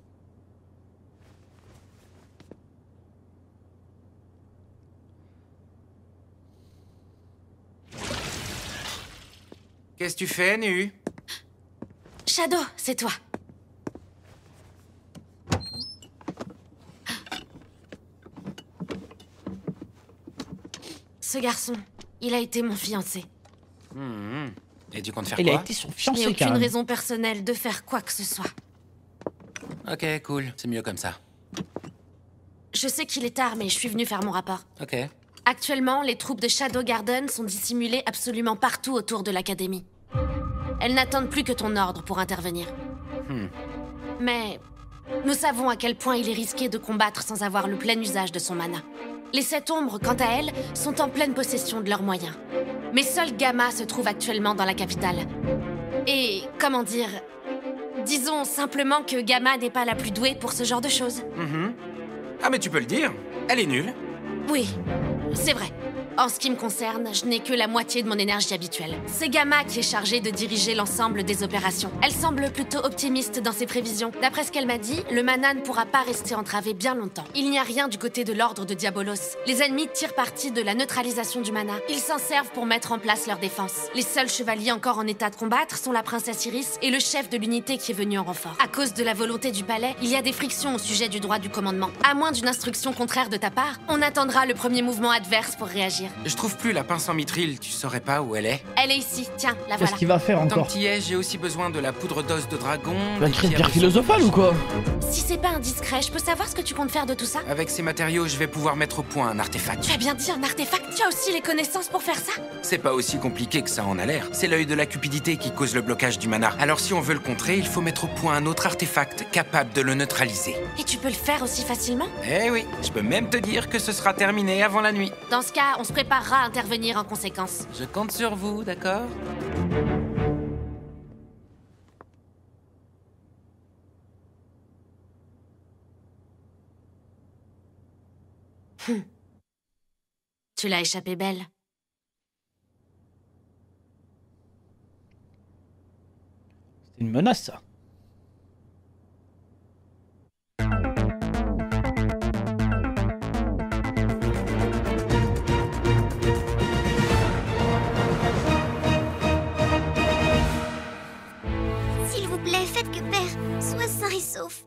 Qu'est-ce que tu fais, Nu? Shadow, c'est toi. Ce garçon, il a été mon fiancé. Et tu comptes faire Il quoi? a été son Je n'ai fiancé, aucune carrément. raison personnelle de faire quoi que ce soit. Ok, cool. C'est mieux comme ça. Je sais qu'il est tard, mais je suis venue faire mon rapport. Ok. Actuellement, les troupes de Shadow Garden sont dissimulées absolument partout autour de l'académie. Elles n'attendent plus que ton ordre pour intervenir. Mais nous savons à quel point il est risqué de combattre sans avoir le plein usage de son mana. Les 7 ombres, quant à elles, sont en pleine possession de leurs moyens. Mais seul Gamma se trouve actuellement dans la capitale. Et, comment dire... Disons simplement que Gamma n'est pas la plus douée pour ce genre de choses. Ah, mais tu peux le dire. Elle est nulle. Oui, c'est vrai. En ce qui me concerne, je n'ai que la moitié de mon énergie habituelle. C'est Gamma qui est chargée de diriger l'ensemble des opérations. Elle semble plutôt optimiste dans ses prévisions. D'après ce qu'elle m'a dit, le mana ne pourra pas rester entravé bien longtemps. Il n'y a rien du côté de l'ordre de Diabolos. Les ennemis tirent parti de la neutralisation du mana. Ils s'en servent pour mettre en place leur défense. Les seuls chevaliers encore en état de combattre sont la princesse Iris et le chef de l'unité qui est venu en renfort. À cause de la volonté du palais, il y a des frictions au sujet du droit du commandement. À moins d'une instruction contraire de ta part, on attendra le premier mouvement adverse pour réagir. Je trouve plus la pince en mithril. Tu saurais pas où elle est? Elle est ici, tiens, la voilà. Qu'est-ce qu'il va faire Tant encore? que t'y es, j'ai aussi besoin de la poudre d'os de dragon. Il va créer une pierre philosophale ou quoi? Si c'est pas indiscret, je peux savoir ce que tu comptes faire de tout ça? Avec ces matériaux, je vais pouvoir mettre au point un artefact. Tu as bien dit un artefact, tu as aussi les connaissances pour faire ça? C'est pas aussi compliqué que ça en a l'air. C'est l'œil de la cupidité qui cause le blocage du mana. Alors si on veut le contrer, il faut mettre au point un autre artefact capable de le neutraliser. Et tu peux le faire aussi facilement? Eh oui, je peux même te dire que ce sera terminé avant la nuit. Dans ce cas, on se préparera à intervenir en conséquence. Je compte sur vous, d'accord? Tu l'as échappé belle. C'est une menace, ça. S'il vous plaît, faites que Père soit sain et sauf.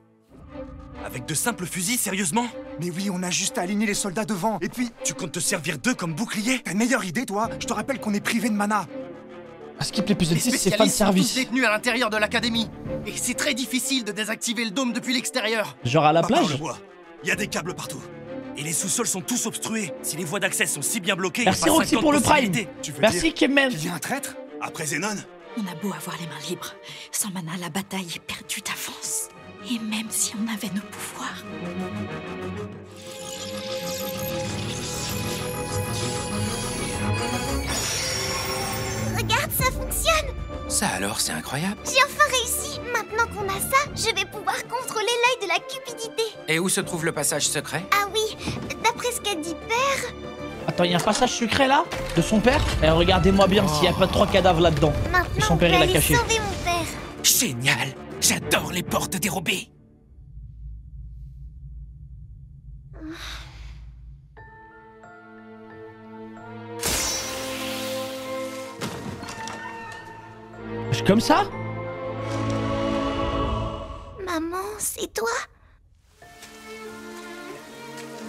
Avec de simples fusils, sérieusement? Mais oui, on a juste à aligner les soldats devant. Et puis, Tu comptes te servir d'eux comme bouclier? t'as une meilleure idée, toi? Je te rappelle qu'on est privé de mana. À skip l'épisode Les 6, c'est fan spécialistes sont tous service. détenus à l'intérieur de l'académie. Et c'est très difficile de désactiver le dôme depuis l'extérieur. Genre à la Pas par le plage? bois. Il y a des câbles partout. Et les sous-sols sont tous obstrués. Si les voies d'accès sont si bien bloquées, Merci il y a pas Roxy 50 pour le prime. possibilités. Tu veux Merci dire Kemen. Il y a un traître? Après Zenon? On a beau avoir les mains libres, sans mana, la bataille est perdue d'avance. Et même si on avait nos pouvoirs... Regarde, ça fonctionne! Ça alors, c'est incroyable. J'ai enfin réussi! Maintenant qu'on a ça, je vais pouvoir contrôler l'œil de la cupidité. Et où se trouve le passage secret? Ah oui, d'après ce qu'a dit Père... Attends, il y a un passage secret là? De son père? Et regardez-moi bien s'il n'y a pas 3 cadavres là-dedans. Que Maintenant, son on père peut il a aller caché. sauver mon père. Génial! J'adore les portes dérobées. Comme ça? Maman, c'est toi?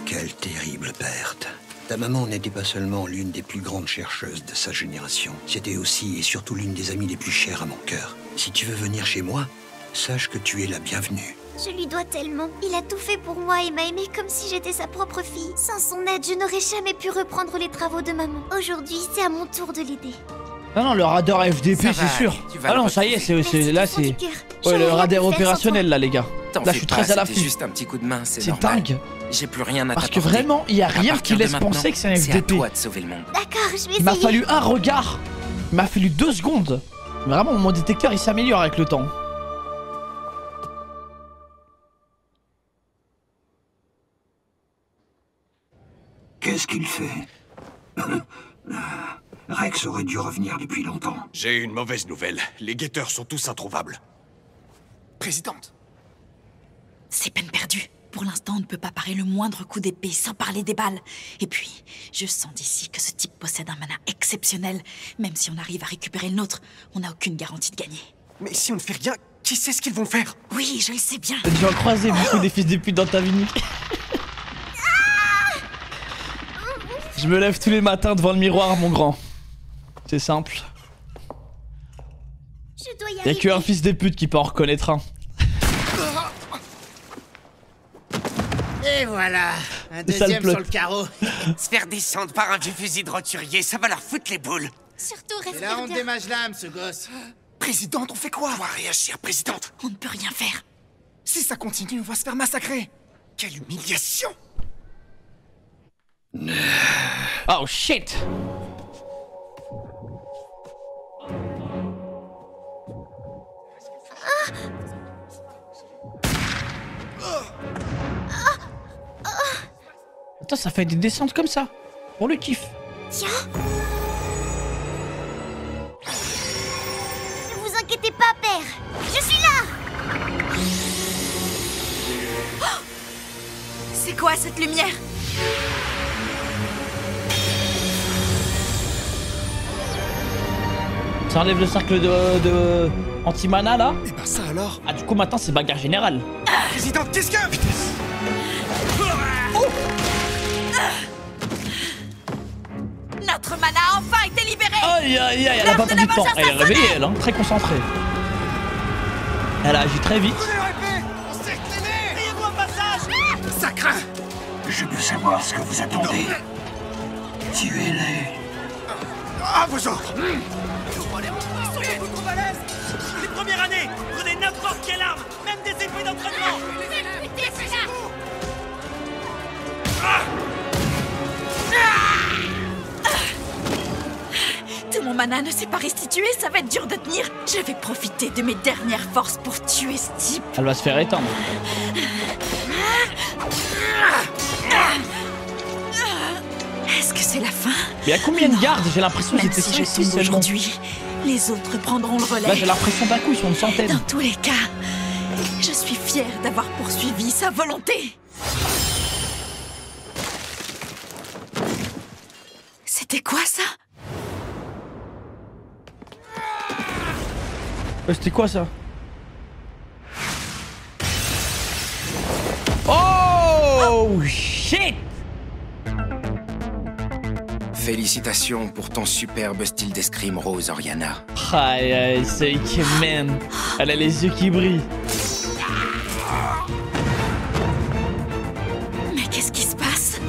Quelle terrible perte. Ta maman n'était pas seulement l'une des plus grandes chercheuses de sa génération, c'était aussi et surtout l'une des amies les plus chères à mon cœur. Si tu veux venir chez moi, sache que tu es la bienvenue. Je lui dois tellement. Il a tout fait pour moi et m'a aimée comme si j'étais sa propre fille. Sans son aide, je n'aurais jamais pu reprendre les travaux de maman. Aujourd'hui, c'est à mon tour de l'aider. Non, non, le radar FDP, Ça c'est va sûr. aller, tu vas Ah le non, ça y est, retrouver. là, Merci du fond c'est. du cœur. Ouais, J'aurais le rien radar pu faire sans opérationnel, là, les gars. T'en Là, je fais suis pas, très à c'était l'affût. juste un petit coup de main, c'est C'est normal. dingue. J'ai plus rien à Parce que t'apporter. vraiment, il y a À rien qui partir de laisse maintenant, penser que c'est un C'est à FDP. toi de sauver le monde. D'accord, je vais Il m'a essayer. fallu un regard. Il m'a fallu 2 secondes. Mais vraiment, mon détecteur, il s'améliore avec le temps. Qu'est-ce qu'il fait? Rex aurait dû revenir depuis longtemps. J'ai une mauvaise nouvelle. Les guetteurs sont tous introuvables. Présidente. C'est peine perdue. Pour l'instant, on ne peut pas parer le moindre coup d'épée sans parler des balles. Et puis, je sens d'ici que ce type possède un mana exceptionnel. Même si on arrive à récupérer le nôtre, on n'a aucune garantie de gagner. Mais si on ne fait rien, qui sait ce qu'ils vont faire? Oui, je le sais bien. Tu vas croiser beaucoup des fils de pute dans ta vie, Nick. Je me lève tous les matins devant le miroir, mon grand. C'est simple. Y'a qu'un fils de pute qui peut en reconnaître un. Et voilà, un deuxième sur le carreau. Se faire descendre par un vieux fusil de roturier, ça va leur foutre les boules. Surtout C'est respire la honte bien. des Majlam, ce gosse. Présidente, on fait quoi? On va réagir, présidente. On ne peut rien faire. Si ça continue, on va se faire massacrer. Quelle humiliation! Oh shit! Attends, ça fait des descentes comme ça. Pour le kiff. Tiens. Ne vous inquiétez pas, père. Je suis là. Oh, c'est quoi cette lumière? Ça enlève le cercle de anti-mana là. Et bah ça alors. Ah du coup maintenant c'est bagarre générale. Présidente, qu'est-ce que... Notre mana a enfin été libéré. Aïe aïe aïe, elle a pas perdu de temps. Elle est réveillée elle, hein, très concentrée. Elle a agi très vite. Ça craint! Je peux savoir ce que vous attendez. Tuez-les. À vos ordres! Les premières années, prenez n'importe quelle arme, même des épées d'entraînement. Tout mon mana ne s'est pas restitué, ça va être dur de tenir. Je vais profiter de mes dernières forces pour tuer ce type. Elle va se faire éteindre. Est-ce que c'est la fin? Mais y'a combien de gardes? J'ai l'impression que Même c'était si je 5-6 tombe seulement. aujourd'hui, les autres prendront le relais. Là j'ai l'impression d'un coup ils sont une centaine. Dans tous les cas, je suis fière d'avoir poursuivi sa volonté. C'était quoi ça? C'était quoi ça? Oh shit! Félicitations pour ton superbe style d'escrime, Rose Oriana. Aïe aïe, c'est man. Elle a les yeux qui brillent. Mais qu'est-ce qui se passe?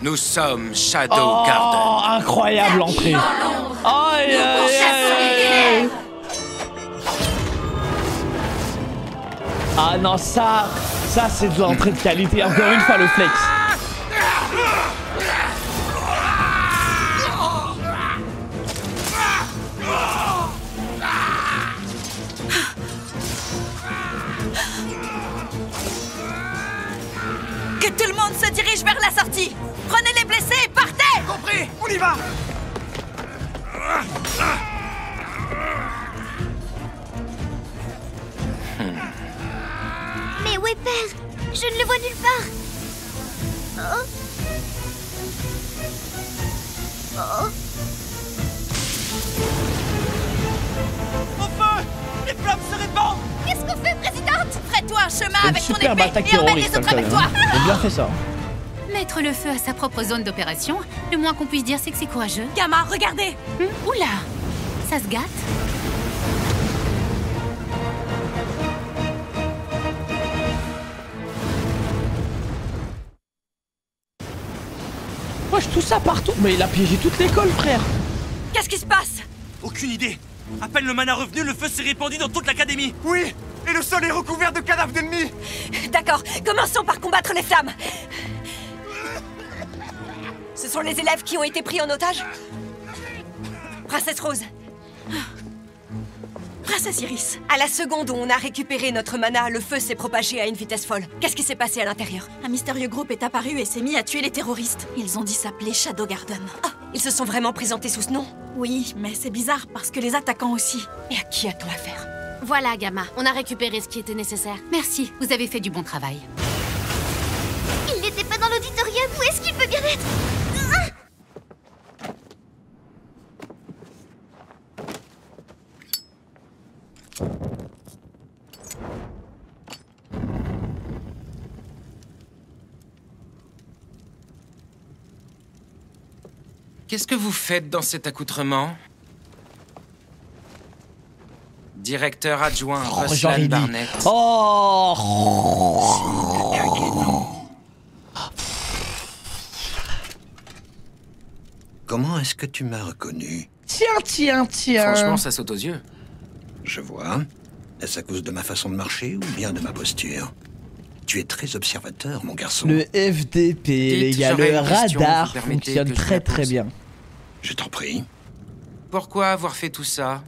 Nous sommes Shadow Oh, Garden. incroyable l'entrée. Aïe aïe aïe. Ah non, ça c'est de l'entrée de qualité. Encore une fois le flex. Que tout le monde se dirige vers la sortie. Prenez les blessés et partez. Compris, on y va. Mais où est père? Je ne le vois nulle part. Oh. Oh. Au feu! Les flammes se répandent! Qu'est-ce qu'on fait, présidente? Ferai-toi un chemin Une avec ton superbe épée attaque et emmène les terroriste autres avec quand toi. même. J'ai bien fait ça. Mettre le feu à sa propre zone d'opération, le moins qu'on puisse dire c'est que c'est courageux. Gamma, regardez. Oula, ça se gâte. Wesh, tout ça partout. Mais il a piégé toute l'école, frère. Qu'est-ce qui se passe? Aucune idée. À peine le mana revenu, le feu s'est répandu dans toute l'académie. Oui, et le sol est recouvert de cadavres d'ennemis. D'accord, commençons par combattre les flammes. Ce sont les élèves qui ont été pris en otage? Princesse Rose. passé, Cyrus? À la seconde où on a récupéré notre mana, le feu s'est propagé à une vitesse folle. Qu'est-ce qui s'est passé à l'intérieur? Un mystérieux groupe est apparu et s'est mis à tuer les terroristes. Ils ont dit s'appeler Shadow Garden. Ah, ils se sont vraiment présentés sous ce nom? Oui, mais c'est bizarre parce que les attaquants aussi. Et à qui a-t-on affaire? Voilà, Gamma, on a récupéré ce qui était nécessaire. Merci, vous avez fait du bon travail. Il n'était pas dans l'auditorium, où est-ce qu'il peut bien être? Qu'est-ce que vous faites dans cet accoutrement? Directeur adjoint, Ruslan Barnett. Oh! Comment est-ce que tu m'as reconnu? Tiens. Franchement, ça saute aux yeux. Je vois. Est-ce à cause de ma façon de marcher ou bien de ma posture? Tu es très observateur, mon garçon. Le FDP, les gars, le radar fonctionne très bien. Je t'en prie. Pourquoi avoir fait tout ça?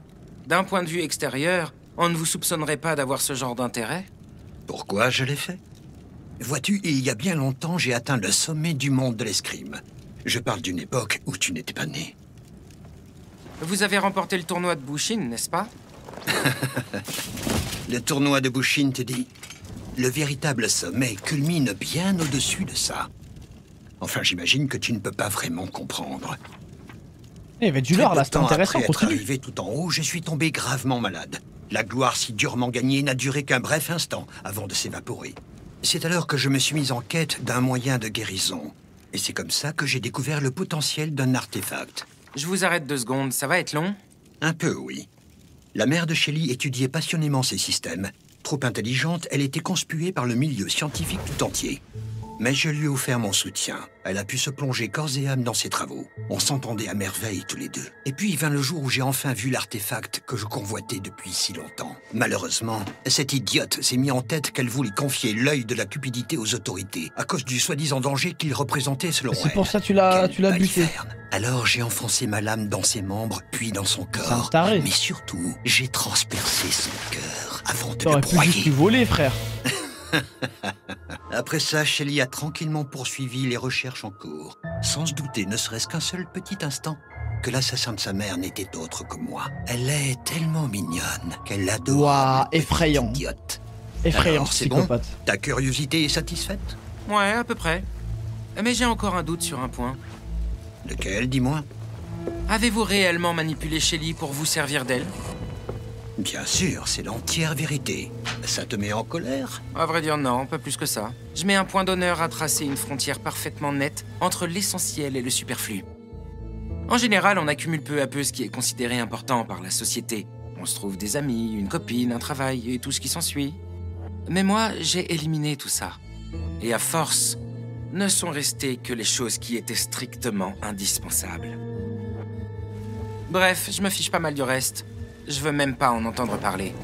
D'un point de vue extérieur, on ne vous soupçonnerait pas d'avoir ce genre d'intérêt? Pourquoi je l'ai fait? Vois-tu, il y a bien longtemps, j'ai atteint le sommet du monde de l'escrime. Je parle d'une époque où tu n'étais pas né. Vous avez remporté le tournoi de Bushin, n'est-ce pas? Le tournoi de Bushin, te dit? Le véritable sommet culmine bien au-dessus de ça. Enfin, j'imagine que tu ne peux pas vraiment comprendre. Il y avait du lore là, c'était intéressant, après continue. être arrivé tout en haut, je suis tombé gravement malade. La gloire si durement gagnée n'a duré qu'un bref instant avant de s'évaporer. C'est alors que je me suis mis en quête d'un moyen de guérison. Et c'est comme ça que j'ai découvert le potentiel d'un artefact. Je vous arrête 2 secondes, ça va être long? Un peu, oui. La mère de Shelly étudiait passionnément ces systèmes. Trop intelligente, elle était conspuée par le milieu scientifique tout entier. Mais je lui ai offert mon soutien. Elle a pu se plonger corps et âme dans ses travaux. On s'entendait à merveille tous les deux. Et puis vint le jour où j'ai enfin vu l'artefact que je convoitais depuis si longtemps. Malheureusement, cette idiote s'est mis en tête qu'elle voulait confier l'œil de la cupidité aux autorités, à cause du soi-disant danger qu'il représentait selon elle. C'est pour ça que tu l'as buté. Alors j'ai enfoncé ma lame dans ses membres, puis dans son corps. Mais surtout, j'ai transpercé son cœur avant de le broyer. T'aurais pu juste lui voler, frère. Après ça, Shelly a tranquillement poursuivi les recherches en cours, sans se douter, ne serait-ce qu'un seul petit instant, que l'assassin de sa mère n'était autre que moi. Elle est tellement mignonne qu'elle adore. Waouh, effrayant. Idiote. Effrayant, c'est bon? Ta curiosité est satisfaite? Ouais, à peu près. Mais j'ai encore un doute sur un point. Lequel, dis-moi? Avez-vous réellement manipulé Shelly pour vous servir d'elle? Bien sûr, c'est l'entière vérité. Ça te met en colère? À vrai dire, non, pas plus que ça. Je mets un point d'honneur à tracer une frontière parfaitement nette entre l'essentiel et le superflu. En général, on accumule peu à peu ce qui est considéré important par la société. On se trouve des amis, une copine, un travail et tout ce qui s'ensuit. Mais moi, j'ai éliminé tout ça. Et à force, ne sont restées que les choses qui étaient strictement indispensables. Bref, je me fiche pas mal du reste. Je veux même pas en entendre parler.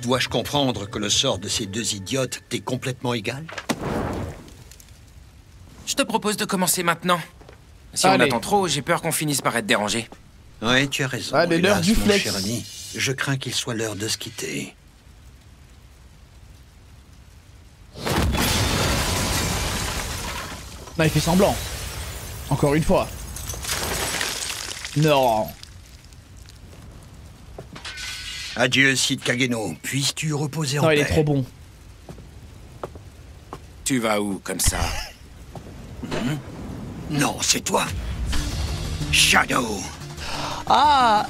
Dois-je comprendre que le sort de ces 2 idiotes t'est complètement égal? Je te propose de commencer maintenant. Si on attend trop, j'ai peur qu'on finisse par être dérangé. Oui, tu as raison. Allez, l'heure du mon flex. cher ami, je crains qu'il soit l'heure de se quitter. Non, il fait semblant. Encore une fois. Non. Adieu, Cid Kageno. Puisses-tu reposer en paix. Non, il est trop bon. Tu vas où, comme ça? Non, c'est toi. Shadow. Ah.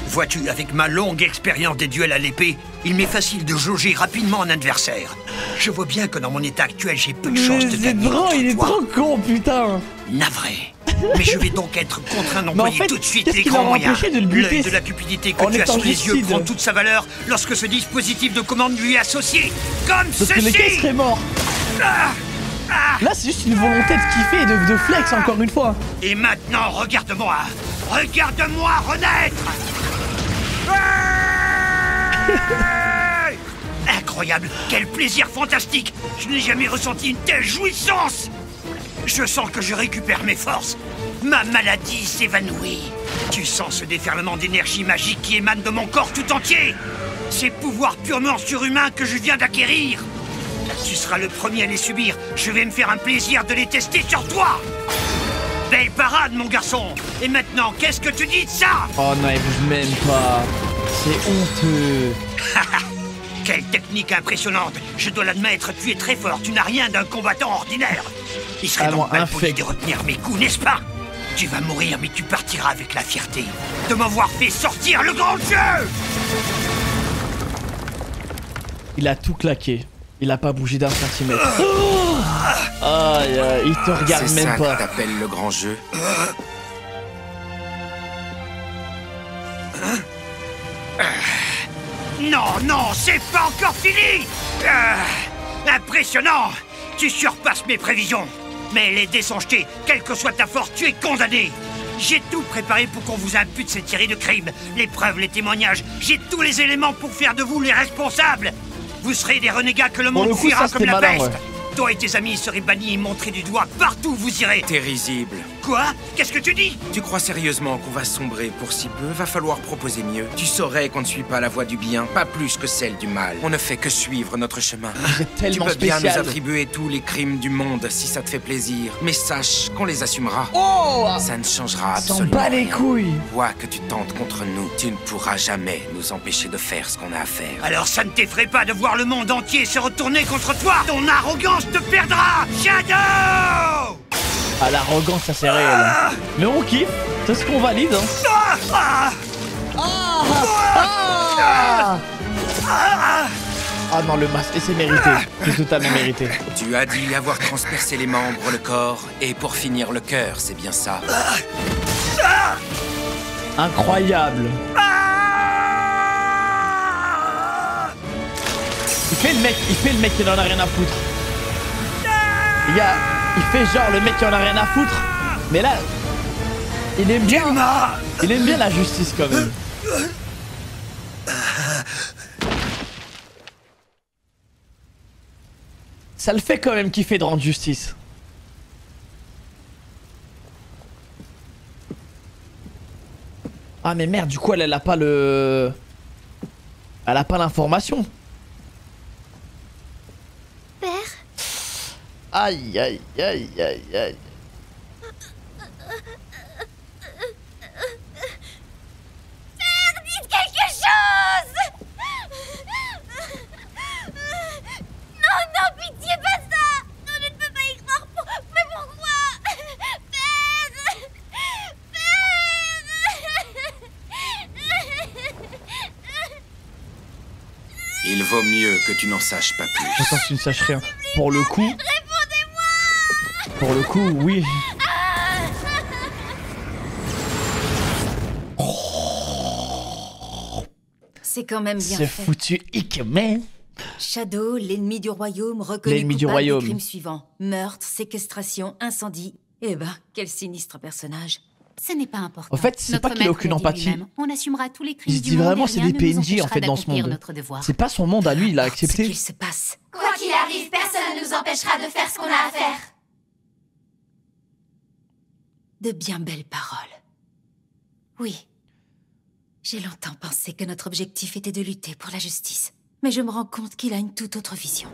Vois-tu, avec ma longue expérience des duels à l'épée, il m'est facile de jauger rapidement un adversaire. Je vois bien que dans mon état actuel, j'ai peu de chance de gagner. Il est trop con, putain. Navré. Mais je vais donc être contraint d'employer tout de suite les qu'est-ce grands qui va moyens. m'empêcher de le buter L'œil de la cupidité que en tu as étant sous les yeux lucide. prend toute sa valeur lorsque ce dispositif de commande lui est associé. Comme Parce que le gars serait mort. Là, c'est juste une volonté de kiffer et de flex, encore une fois. Et maintenant, regarde-moi. Regarde-moi renaître. Incroyable. Quel plaisir fantastique. Je n'ai jamais ressenti une telle jouissance. Je sens que je récupère mes forces. Ma maladie s'évanouit. Tu sens ce déferlement d'énergie magique qui émane de mon corps tout entier. Ces pouvoirs purement surhumains que je viens d'acquérir. Tu seras le premier à les subir. Je vais me faire un plaisir de les tester sur toi. Belle parade, mon garçon. Et maintenant, qu'est-ce que tu dis de ça? Oh non, il bouge même pas. C'est honteux. Quelle technique impressionnante. Je dois l'admettre, tu es très fort. Tu n'as rien d'un combattant ordinaire. Il serait donc mal poli de retenir mes coups, n'est-ce pas? Tu vas mourir, mais tu partiras avec la fierté de m'avoir fait sortir le grand jeu. Il a tout claqué. Il a pas bougé d'un centimètre. Oh aïe, aïe, il te regarde même pas. C'est ça que t'appelles le grand jeu? Non, non, c'est pas encore fini. Impressionnant. Tu surpasses mes prévisions. Mais les dés sont jetés. Quelle que soit ta force, tu es condamné. J'ai tout préparé pour qu'on vous impute cette série de crimes. Les preuves, les témoignages. J'ai tous les éléments pour faire de vous les responsables. Vous serez des renégats que le monde fuira comme la peste. Toi et tes amis seraient bannis et montrés du doigt partout où vous irez. T'es risible. Quoi? Qu'est-ce que tu dis? Tu crois sérieusement qu'on va sombrer pour si peu? Va falloir proposer mieux. Tu saurais qu'on ne suit pas la voie du bien, pas plus que celle du mal. On ne fait que suivre notre chemin. Vous êtes tellement tu peux bien spécial. nous attribuer tous les crimes du monde si ça te fait plaisir. Mais sache qu'on les assumera. Oh! Ça ne changera S'en absolument bat les rien. couilles. Quoi que tu tentes contre nous, tu ne pourras jamais nous empêcher de faire ce qu'on a à faire. Alors ça ne t'effraie pas de voir le monde entier se retourner contre toi? Ton arrogance te perdra, Shadow! Ah, l'arrogance, ça c'est réel. Mais on kiffe. C'est ce qu'on valide. Hein. Ah non, le masque, et c'est mérité. C'est totalement mérité. Tu as dit avoir transpercé les membres, le corps, et pour finir le cœur, c'est bien ça. Incroyable. Il fait le mec qui n'en a rien à foutre. Les gars, il fait genre le mec qui en a rien à foutre. Mais là, il aime bien la justice quand même. Ça le fait quand même kiffer de rendre justice. Ah mais merde, du coup elle a pas le... Elle a pas l'information. Père? Aïe aïe aïe aïe aïe. Père, dites quelque chose! Non, non, pitié, pas ça! Non, je ne peux pas y croire. Mais pourquoi? Père! Il vaut mieux que tu n'en saches pas plus. J'entends que tu ne saches rien. Pour le coup... Répondez-moi! Pour le coup, oui. C'est quand même bien C'est fait. foutu Ikemen. Shadow, l'ennemi du royaume, reconnu L'ennemi du coupable royaume. des crimes suivants. Meurtre, séquestration, incendie. Eh ben, quel sinistre personnage. Ce n'est pas important. En fait, c'est pas qu'il a aucune empathie. On assumera tous les crimes Il se du dit monde vraiment et c'est rien des ne nous PNJ en empêchera fait dans ce d'accomplir monde. notre devoir. C'est pas son monde à lui, il a Ce accepté. qu'il se passe. Quoi qu'il arrive, personne ne nous empêchera de faire ce qu'on a à faire. De bien belles paroles. Oui. J'ai longtemps pensé que notre objectif était de lutter pour la justice. Mais je me rends compte qu'il a une toute autre vision.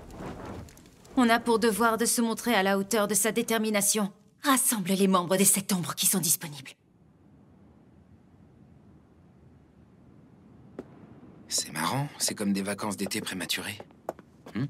On a pour devoir de se montrer à la hauteur de sa détermination. Rassemble les membres des 7 ombres qui sont disponibles. C'est marrant, c'est comme des vacances d'été prématurées. Elle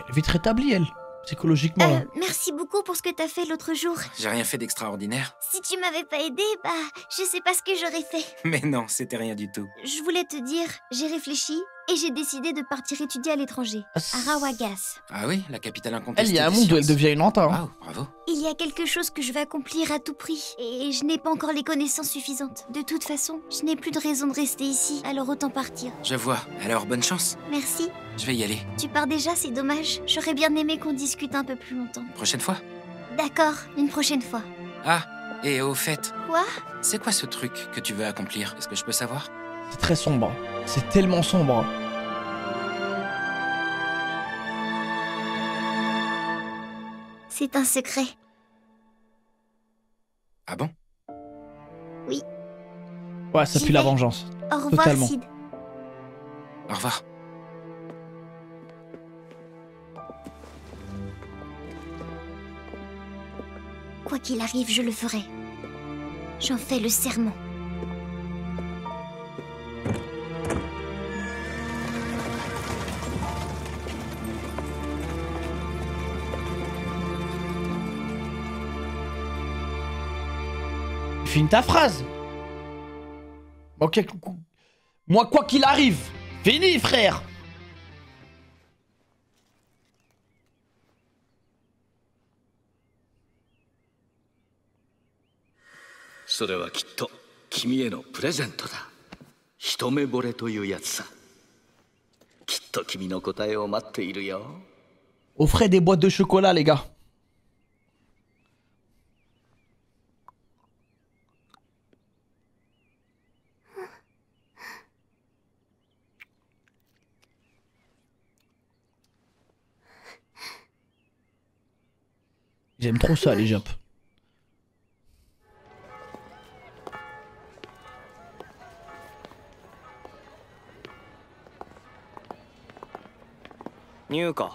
est vite rétablie, elle. Psychologiquement. là. Merci beaucoup pour ce que t'as fait l'autre jour. J'ai rien fait d'extraordinaire. Si tu m'avais pas aidé, bah, je sais pas ce que j'aurais fait. Mais non, c'était rien du tout. Je voulais te dire, j'ai réfléchi et j'ai décidé de partir étudier à l'étranger, à Rawagas. Ah oui, la capitale incontestée. Elle, il y a un des monde où elle sciences. devient une hanta. Hein. Wow, bravo. Il y a quelque chose que je veux accomplir à tout prix et je n'ai pas encore les connaissances suffisantes. De toute façon, je n'ai plus de raison de rester ici, alors autant partir. Je vois. Alors, bonne chance. Merci. Je vais y aller. Tu pars déjà, c'est dommage. J'aurais bien aimé qu'on discute un peu plus longtemps. Prochaine fois. D'accord, une prochaine fois. Ah, et au fait, Quoi? c'est quoi ce truc que tu veux accomplir? Est-ce que je peux savoir? C'est très sombre. C'est tellement sombre. C'est un secret. Ah bon? Oui. Ouais, ça pue la vengeance. Au revoir, Totalement. Sid. Au revoir. Quoi qu'il arrive, je le ferai. J'en fais le serment. Finis ta phrase. Ok. Moi, quoi qu'il arrive. Fini, frère. Offrez des boîtes de chocolat, les gars. J'aime trop ça, les Japs. Nyuka.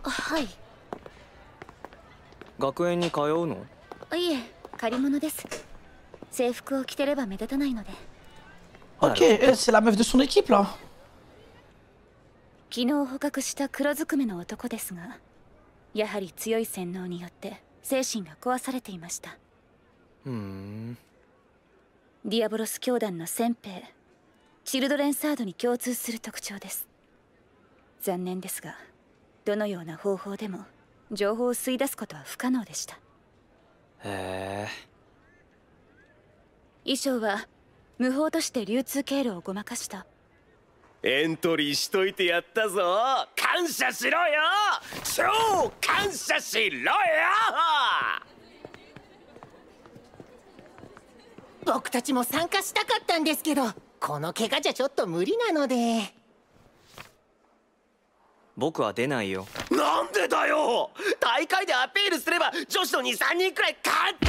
はい。学園に通うの？いえ、借り物です。制服を着てれば目立たないので。Ok, c'est la meuf de son équipe là. 昨日捕獲した黒ずくめの男ですが、やはり強い洗脳によって精神が壊されていました。ディアボロス教団の先兵、チルドレンサードに共通する特徴です。残念ですが、どのような方法でも情報を吸い出すことは不可能でした。へえ。衣装は無法として流通経路をごまかした。エントリーしといてやったぞ。感謝しろよ。超感謝しろよ。僕たちも参加したかったんですけど、この怪我じゃちょっと無理なので。僕は出ないよ。なんでだよ。大会でアピールすれば女子の 2,3 人くらい勝った。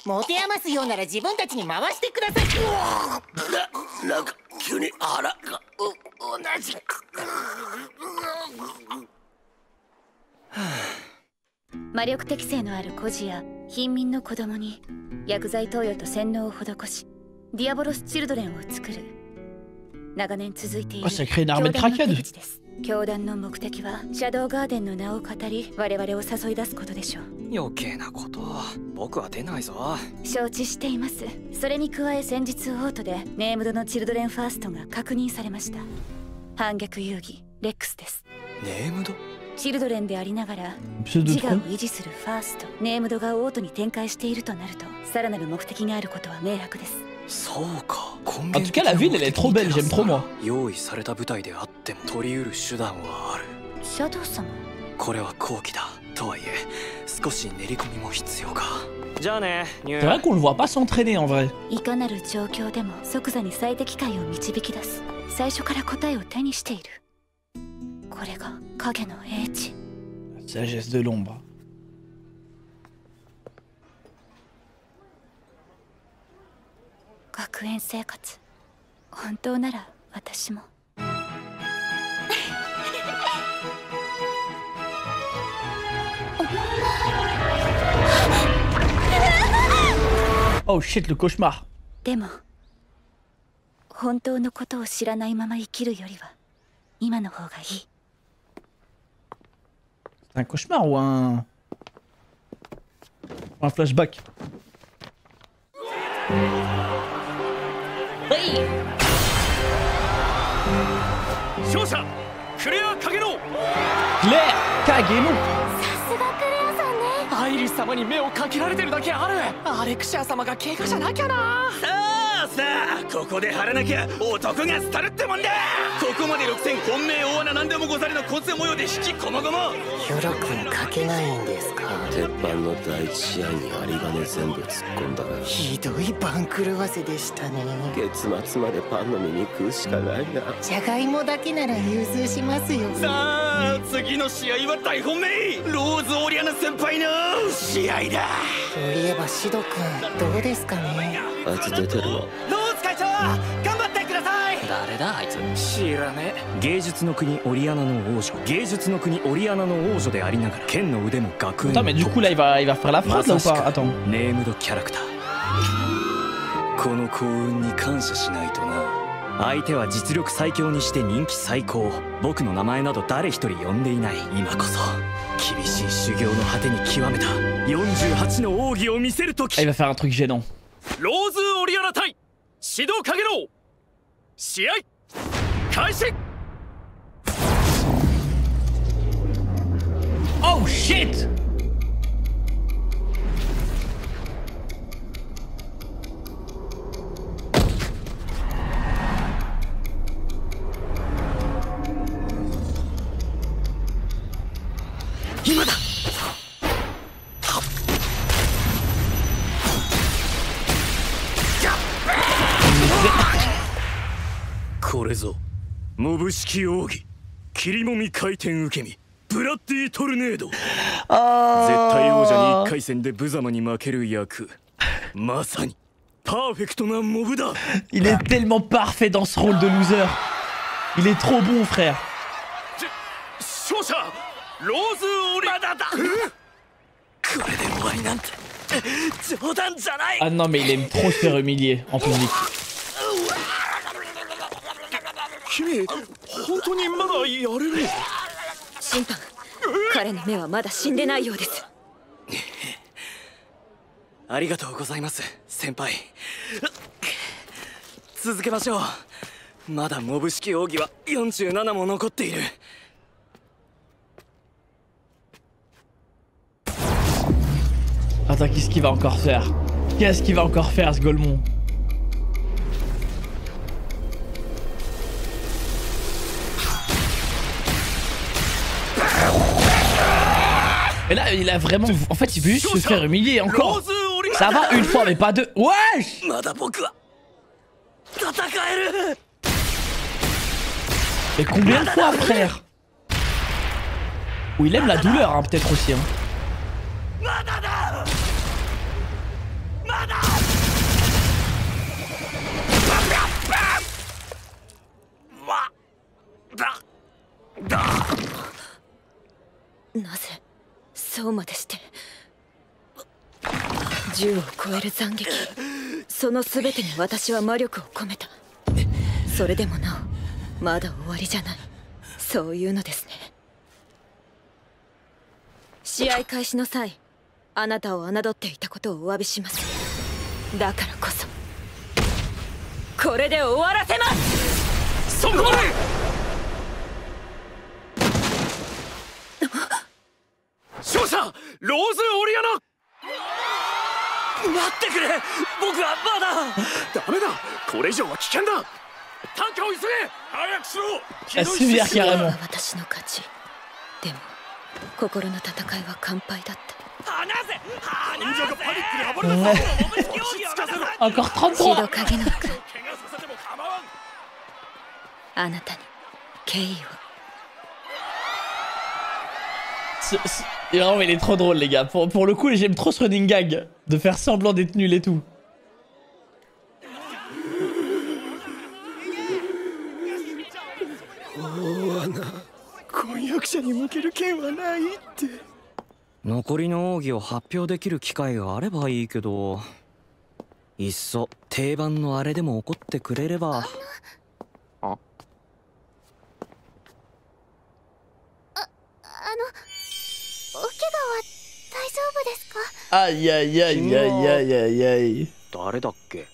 持て余すようなら自分たちに回してください。なんか急に腹が同じ。魔力適性のある孤児や貧民の子供に薬剤投与と洗脳を施し、ディアボロスチルドレンを作る長年続いている教団の手口です。教団の目的はシャドウガーデンの名を語り、我々を誘い出すことでしょう。余計なこと。僕は出ないぞ。承知しています。それに加え先日オートでネームドのチルドレンファーストが確認されました。反逆遊戯レックスです。ネームド？チルドレンでありながら自我を維持するファースト、ネームドがオートに展開しているとなると、さらなる目的があることは明白です。そうか。En tout cas, la ville, elle est trop belle, j'aime trop moi. 用意された舞台であっても取り得る手段はある。シャドウ様。これは後期だ。とはいえ、少し練り込みも必要か。じゃあね、C'est vrai qu'on le voit pas s'entraîner en vrai. いかなる状況でも即座に最適解を導き出す。最初から答えを手にしている。これが影の英知。Sagesse de l'ombre. 学園生活、本当なら私も。Oh shit, le cauchemar. でも本当のことを知らないまま生きるよりは今の方がいい。 C'est un cauchemar ou un flashback? Oui. 勝者クレア・カゲノ。クレア・カゲノ。さすがクレアさんね。アイリス様に目をかけられてるだけある。アレクシア様が怪我じゃなきゃな。さあここで張らなきゃ男が廃るってもんだ。ここまで6戦本命大穴なんでもござりの混戦模様で引きこもごも。ヒョロ君かけないんですか。鉄板の第一試合に有り金全部突っ込んだな。ひどい番狂わせでしたね。月末までパンの耳食うしかないな。じゃがいもだけなら融通しますよ。さあ次の試合は大本命ローズオリアナ先輩の試合だ。そういえばシド君どうですかね。あいつ出てるの。ローズ会長頑張ってください。誰だあいつ。知らねえ。芸術の国オリアナの王女、芸術の国オリアナの王女でありながら剣の腕も学園のトップ。Attends, mais du coup là il va faire la fraude là ou pas? Attends. ネームドキャラクター。この幸運に感謝しないとな。相手は実力最強にして人気最高。僕の名前など誰一人呼んでいない。今こそ厳しい修行の果てに極めた48の奥義を見せるとき。Il va faire un truc gênant. ローズオリアナ対シドカゲロウ試合開始。Oh shit! Imada! これぞモブ式奥義切りもみ回転受け身ブラッディトルネード。絶対王者に1回戦で無様に負ける役。まさにパーフェクトなモブだ。Il est tellement parfait dans ce rôle de loser. Il est trop bon frère. 勝者ローズオリアナだ。これで終わりなんて冗談じゃない。 Ah non mais il aime trop se faire humilier en public. 君本当にまだやれる？審判、彼の目はまだ死んでないようです。ありがとうございます先輩。続けましょう。まだモブ式奥義は47も残っている。Attends, qu'est-ce qu'il va encore faire? Qu'est-ce qu'il va encore faire ce Golemon? Et là, il a vraiment... En fait, il veut juste se faire humilier encore. Ça va une fois, mais pas deux. Wesh! Mais combien de fois, frère? Ou il aime la douleur, hein, peut-être aussi. Hein. Naぜそうまでして10を超える斬撃、その全てに私は魔力を込めた。それでもなおまだ終わりじゃない、そういうのですね。試合開始の際、あなたを侮っていたことをお詫びします。だからこそこれで終わらせます。そこまで。勝者ローズオリアナ。待ってくれ、僕はまだ。ダメだ、これ以上は危険だ。短歌を急げ、早くしろ。Subir carrément. 私の勝ち。でも心の戦いは完敗だった。Encore 33. シドカゲノウ君、あなたに敬意を。Non mais il est trop drôle les gars. Pour le coup j'aime trop ce running gag de faire semblant d'être nul et tout. Anna, 婚約者に向ける権はないって。残りの奥義を発表できる機会があればいいけど、いっそ定番のあれでも起こってくれれば。あ、お怪我は大丈夫ですか？ Aïe aïe aïe aïe aïe aïe aïe. 誰だっけ?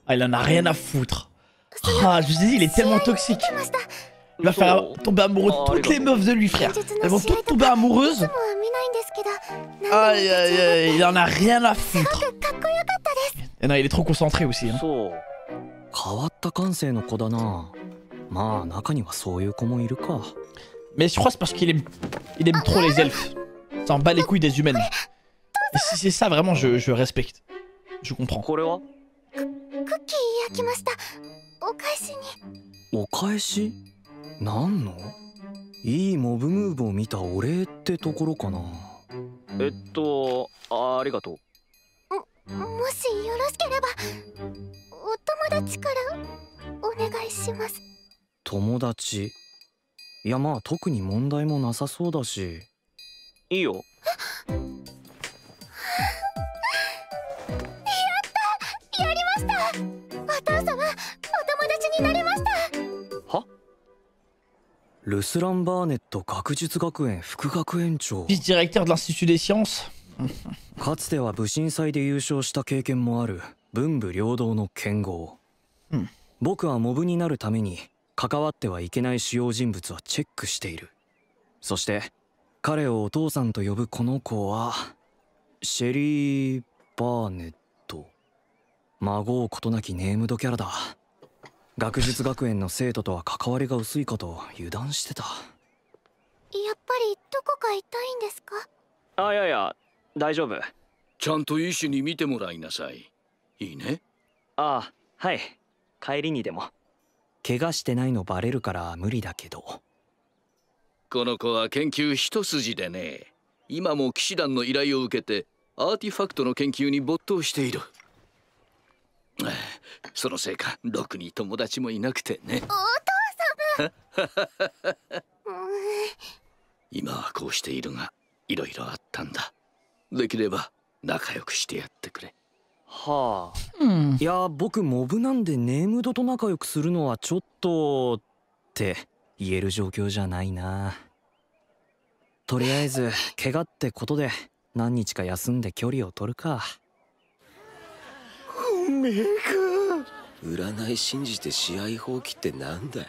Ah il en a rien à foutre. Ah je vous ai dit il est tellement toxique. Il va faire tomber amoureux de toutes les meufs de lui, frère. Elles vont toutes tomber amoureuses. Aïe aïe aïe, il en a rien à foutre. Et non, il est trop concentré aussi. Hein. Mais je crois que c'est parce qu'il aime trop les elfes. Ça en bat les couilles des humaines. Et si c'est ça, vraiment, je respecte. Je comprends. Vice-directeur de l'Institut des Sciences. かつては武神祭で優勝した経験もある文武両道の剣豪。僕はモブになるために関わってはいけない主要人物はチェックしている。そして彼をお父さんと呼ぶこの子はシェリー・バーネット。孫うことなきネームドキャラだ。学術学園の生徒とは関わりが薄いかと油断してた。やっぱりどこか痛いんですか？あ、いやいや、大丈夫。ちゃんと医師に見てもらいなさい。いいね？ああ、はい。帰りにでも。怪我してないのバレるから無理だけど。この子は研究一筋でね。今も騎士団の依頼を受けてアーティファクトの研究に没頭している。そのせいかろくに友達もいなくてね。お父様今はこうしているがいろいろあったんだ。できれば仲良くしてやってくれ。はあ、いや僕モブなんでネームドと仲良くするのはちょっとって言える状況じゃないな。とりあえず怪我ってことで何日か休んで距離を取るか。おめえか。占い信じて試合放棄ってなんだよ。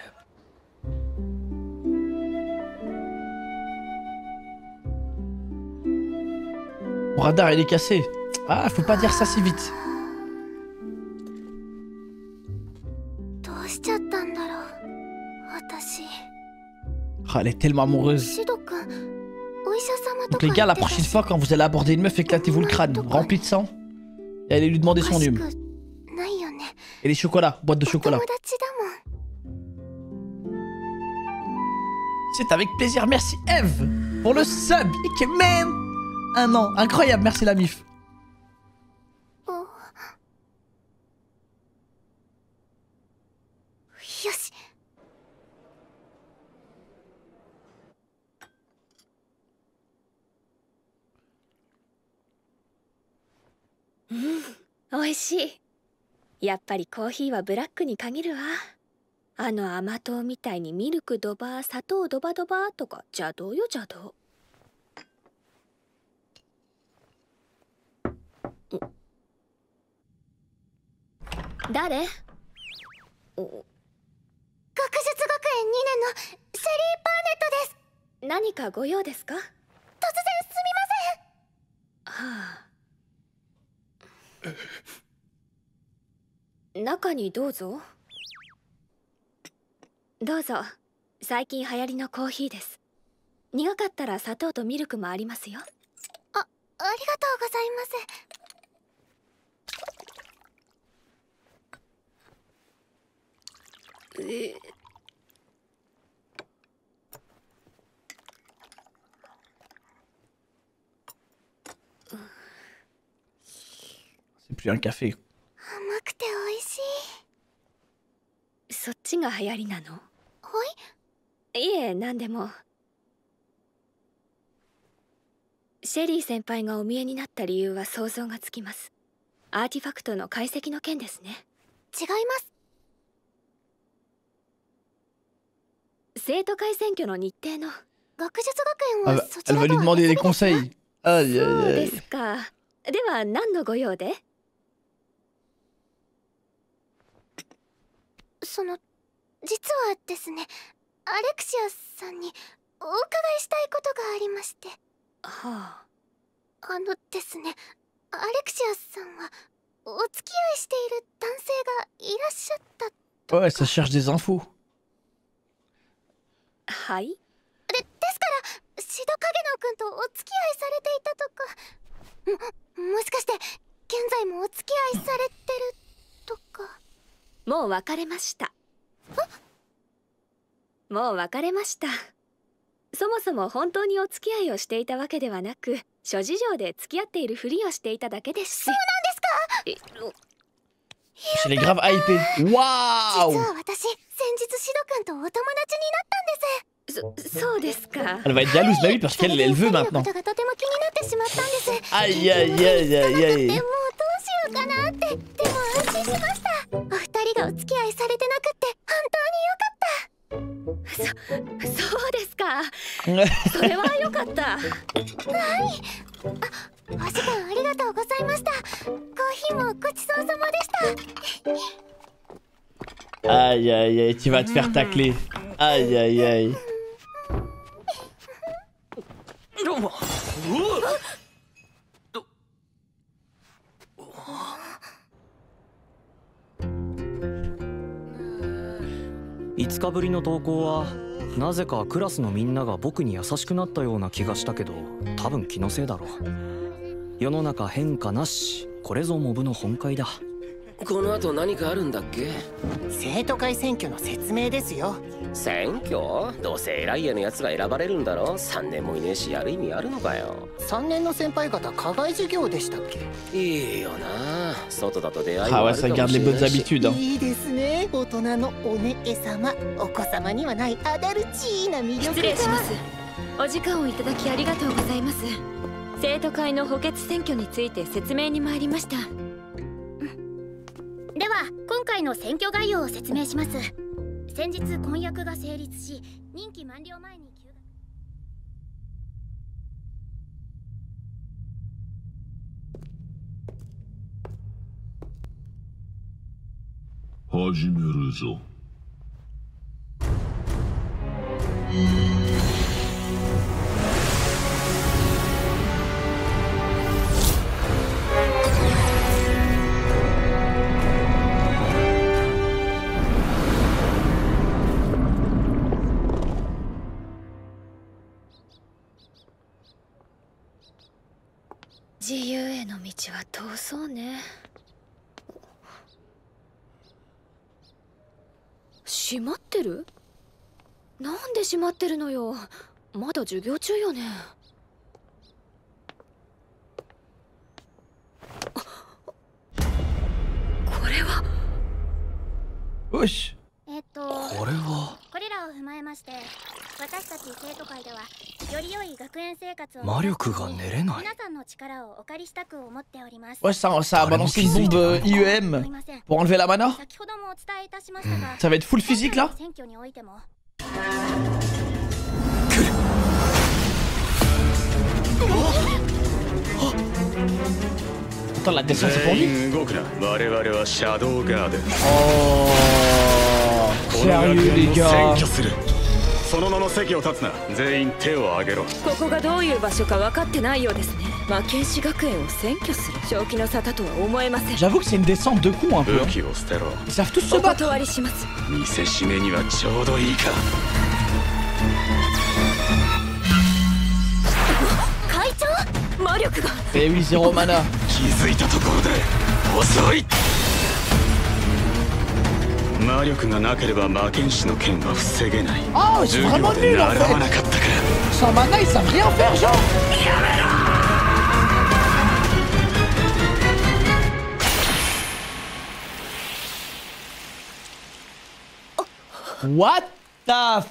Mon radar il est cassé. Ah, faut pas dire ça si vite. Ah, elle est tellement amoureuse. Donc les gars, la prochaine fois quand vous allez aborder une meuf, éclatez-vous le crâne, rempli de sang. Et allez lui demander son hume. Et les chocolats, boîte de chocolat. C'est avec plaisir, merci Eve pour le sub, Ikemen. Un an, incroyable, merci la mif. Mm. おいしい。やっぱりコーヒーはブラックに限るわ。あの甘党みたいにミルクドバー、砂糖ドバドバとか邪道よ邪道。誰？学術学園2年のセリー・パーネットです。何かご用ですか？突然すみません。はあ。中にどうぞ。どうぞ。最近流行りのコーヒーです。苦かったら砂糖とミルクもありますよ。ありがとうございます。C'est plus un café. 甘くて美味しい。そっちが流行りなの？はい？いえ、なんでも。シェリー先輩がお見えになった理由は想像がつきます。アーティファクトの解析の件ですね。違います。生徒会選挙の日程の。学術学園はそちらとは。Elle va lui demander des conseils. そうですか。では何のご用で？実はですね、アレクシアさんにお伺いしたいことがありまして。はあ。ですね、アレクシアさんはお付き合いしている男性がいらっしゃったと。Ouais, ça cherche des infos. はい。ですからシドカゲノ君とお付き合いされていたとか、もしかして現在もお付き合いされてるとか。もう別れました。もう別れました。そもそも本当にお付き合いをしていたわけではなく、諸事情で付き合っているふりをしていただけですし。そうなんですか。Je l'ai grave hypé. Waouh! 実は私、先日シド君とお友達になったんです。そうですか。Elle va être jalouse, bah oui, parce qu'elle elle veut maintenant. ことがとても気になってしまったんです。Aïe aïe aïe aïe aïe. もうどうしようかなって。でも安心しました。お二人がお付き合いされてなくって本当に良かった。そうですか。それは良かった。はい。お時間ありがとうございました。コーヒーもごちそうさまでした。Aïe aïe aïe, tu vas te faire tacler. Aïe aïe aïe. 5日ぶりの登校はなぜかクラスのみんなが僕に優しくなったような気がしたけど、多分気のせいだろう。世の中変化なし、これぞモブの本懐だ。この後何かあるんだっけ？生徒会選挙の説明ですよ。選挙？どうせ偉い家のやつが選ばれるんだろ。3年もいねえしやる意味あるのかよ。3年の先輩方課外授業でしたっけ？いいよな、外だと出会いAh もあ ouais, る ça か garde もし les れ bonnes ないし。 habitudes. いいですね、大人のお姉様。お子様にはないアダルチーな魅力が。失礼します。お時間をいただきありがとうございます。生徒会の補欠選挙について説明に参りました。では今回の選挙概要を説明します。先日婚約が成立し、任期満了前に休学始めるぞ。自由への道は遠そうね。閉まってる？なんで閉まってるのよ。まだ授業中よね。これは。よし。これは。これらを踏まえまして、私たち生徒会ではより良い学園生活を魔力が寝れない。皆さんの力をお借りしたく思っております。Ouais, ça a balancé une bombe IEM pour enlever la mana. 先ほどもお伝えいたしましたが、Ça va être full physique là. 選挙においても。Attends, la descente c'est pour lui. Oh, sérieux les gars. ここがどういう場所か分かってないようですね。魔剣士学園を占拠する正気の沙汰とは思えません。 J'avoue que c'est une descente de coups un peu. Ils savent tous se お battre. 断りします。見せしめにはちょうどいいか。会長、魔力が。Eh oui, zéro mana. 気づいたところで遅い。魔力がなければ魔剣士の剣は防げない。Ah, c'est vraiment nul en fait. Sans mana, ils savent rien faire, genre. What the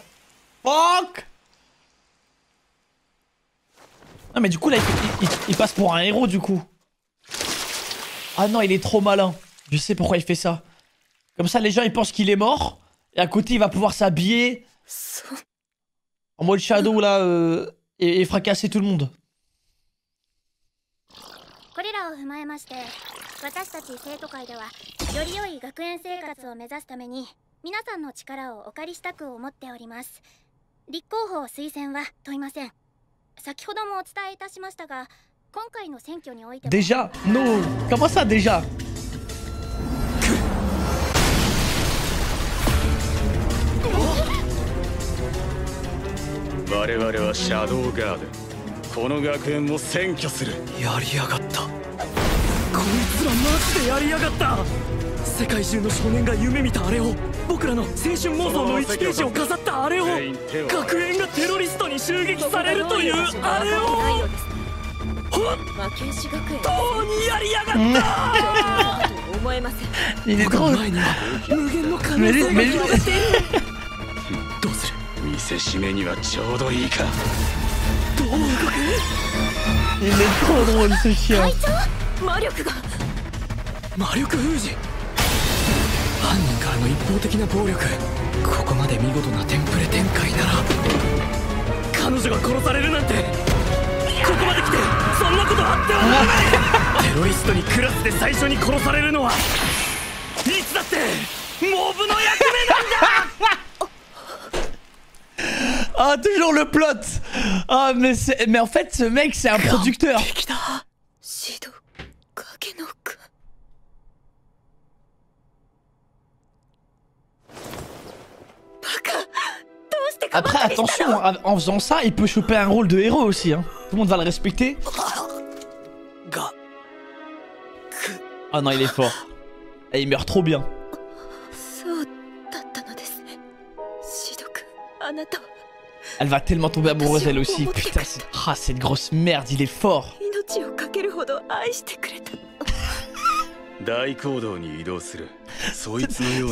fuck? Non mais du coup là il passe pour un héros du coup. Ah non, il est trop malin. Je sais pourquoi il fait ça. Comme ça les gens ils pensent qu'il est mort. Et à côté il va pouvoir s'habiller en mode shadow là et fracasser tout le monde. これらを踏まえまして、私たち生徒会ではより良い学園生活を目指すために皆さんの力をお借りしたく思っております。立候補推薦は問いません。先ほどもお伝えいたしましたが、今回の選挙において Déjà? Non. Comment ça déjà? 我々はシャドウガーデン。この学園を占拠する。やりやがった。こいつらマジでやりやがった。世界中の少年が夢見たあれを、僕らの青春妄想の1ページを飾ったあれを、学園がテロリストに襲撃されるというあれを、本当にやりやがった。思えません。僕の前には無限の可能性が広がっている。どうする？見せしめにはちょうどいいか。どう動く？ Il est trop drôle ce chien. 魔力が。魔力封じ。犯人からの一方的な暴力。ここまで見事なテンプレ展開なら、彼女が殺されるなんて。ここまで来てそんなことあってはならない。テロリストにクラスで最初に殺されるのはいつだってモブの役目なんだ。Ah, toujours le plot. Ah, mais en fait, ce mec, c'est un producteur. Après, attention, en faisant ça, il peut choper un rôle de héros aussi. Hein. Tout le monde va le respecter. Ah non, il est fort. Et il meurt trop bien. Elle va tellement tomber amoureuse elle aussi. Putain, cette grosse merde, il est fort.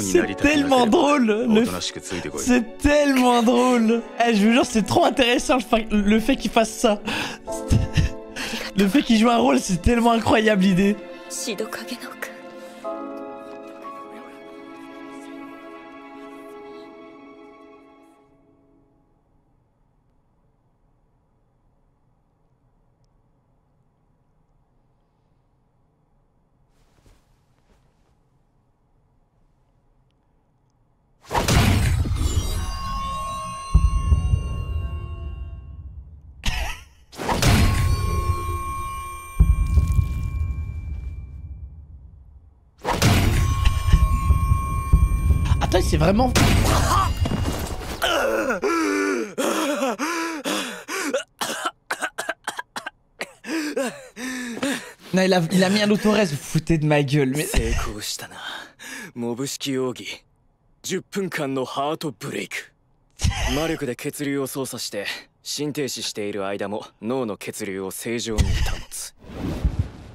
C'est tellement drôle. C'est tellement drôle. Eh, je vous jure, c'est trop intéressant le fait qu'il fasse ça. Le fait qu'il joue un rôle, c'est tellement incroyable l'idée. C'est vraiment... Non, il a mis un autorès, vous foutez de ma gueule, mais... 10分間のハートブレイク。魔力で血流を操作して心停止している間も脳の血流を正常に保つ。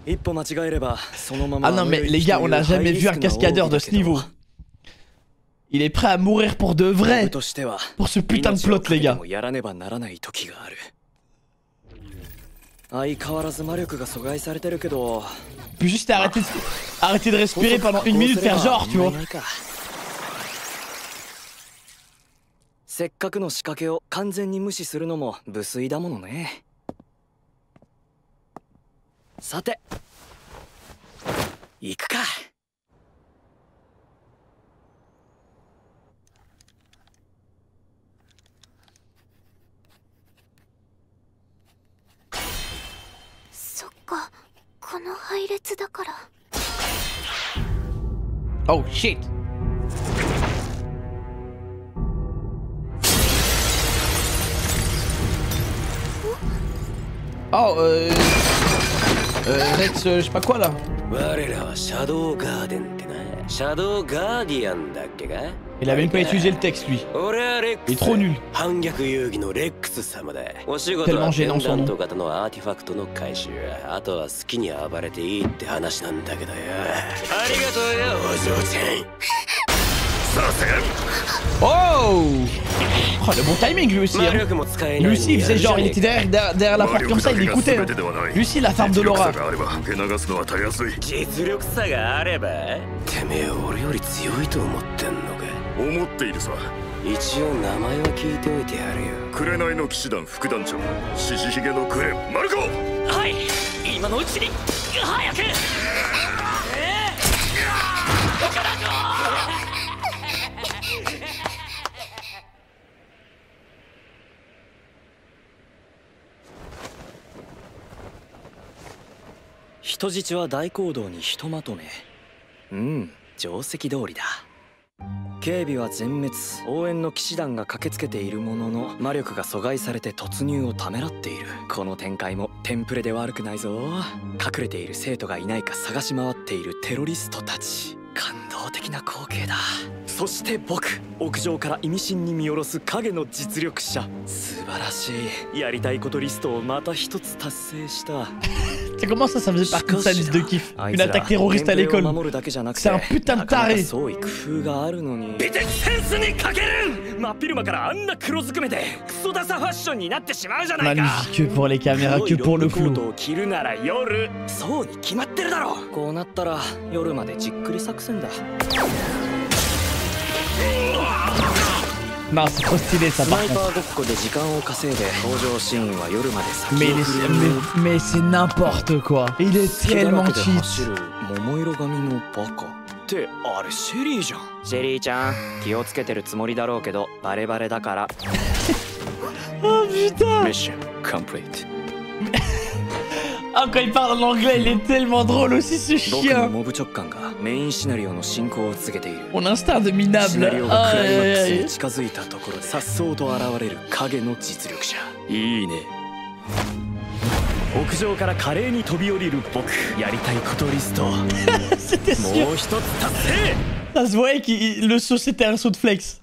一歩間違えればそのまま。 Ah non mais les gars, on n'a jamais vu un cascadeur de ce niveau. Il est prêt à mourir pour de vrai pour ce putain de plot, les gars. Puis juste arrêter de respirer pendant 1 minute, faire genre, tu vois. せっかくの仕掛けを完全に無視するのも無粋だものね。さて、行くか。そっか、この配列だから。Oh shit. Oh, Rex, je sais pas quoi là. Il avait même pas utilisé le texte lui. Il est trop nul. Tellement gênant son nom. Oh! Oh, le bon timing lui aussi, hein. Lui aussi il faisait genre, il était derrière la porte comme ça, il écoutait, hein. Lui aussi la femme de Laura. 人質は大講堂にひとまとめ。定石通りだ。警備は全滅。応援の騎士団が駆けつけているものの、魔力が阻害されて突入をためらっている。この展開もテンプレで悪くないぞ。隠れている生徒がいないか探し回っているテロリストたち。感動的な光景だ。そして僕、屋上から意味深に見下ろす影の実力者。素晴らしい。やりたいことリストをまた一つ達成した。C'est comment ça faisait partie de sa liste de kiff. Une attaque terroriste à l'école. C'est un putain de taré. そういう工夫があるのに。美的センスに欠ける。真っ昼間からあんな黒ずくめでクソダサファッションになってしまうじゃないか。Magnifique que pour les caméras, que pour le flou. 着るなら夜。そうに決まってるだろ。こうなったら夜までじっくり作戦だ。Non, c'est trop stylé ça par contre. Mais c'est n'importe quoi. Il est tellement cheat. ってあれシェリーじゃん。シェリーちゃん、気をつけてるつもりだろうけどバレバレだから。Oh putain. Mission complete. Ah, quand il parle en anglais, il est tellement drôle aussi ce chien. Mon instinct de minable. Aïe. さっそうと現れる影の実力者。いいね。屋上から華麗に飛び降りる僕。やりたいことリスト。もう一つ達成。Ça se voyait que le saut c'était un saut de flex.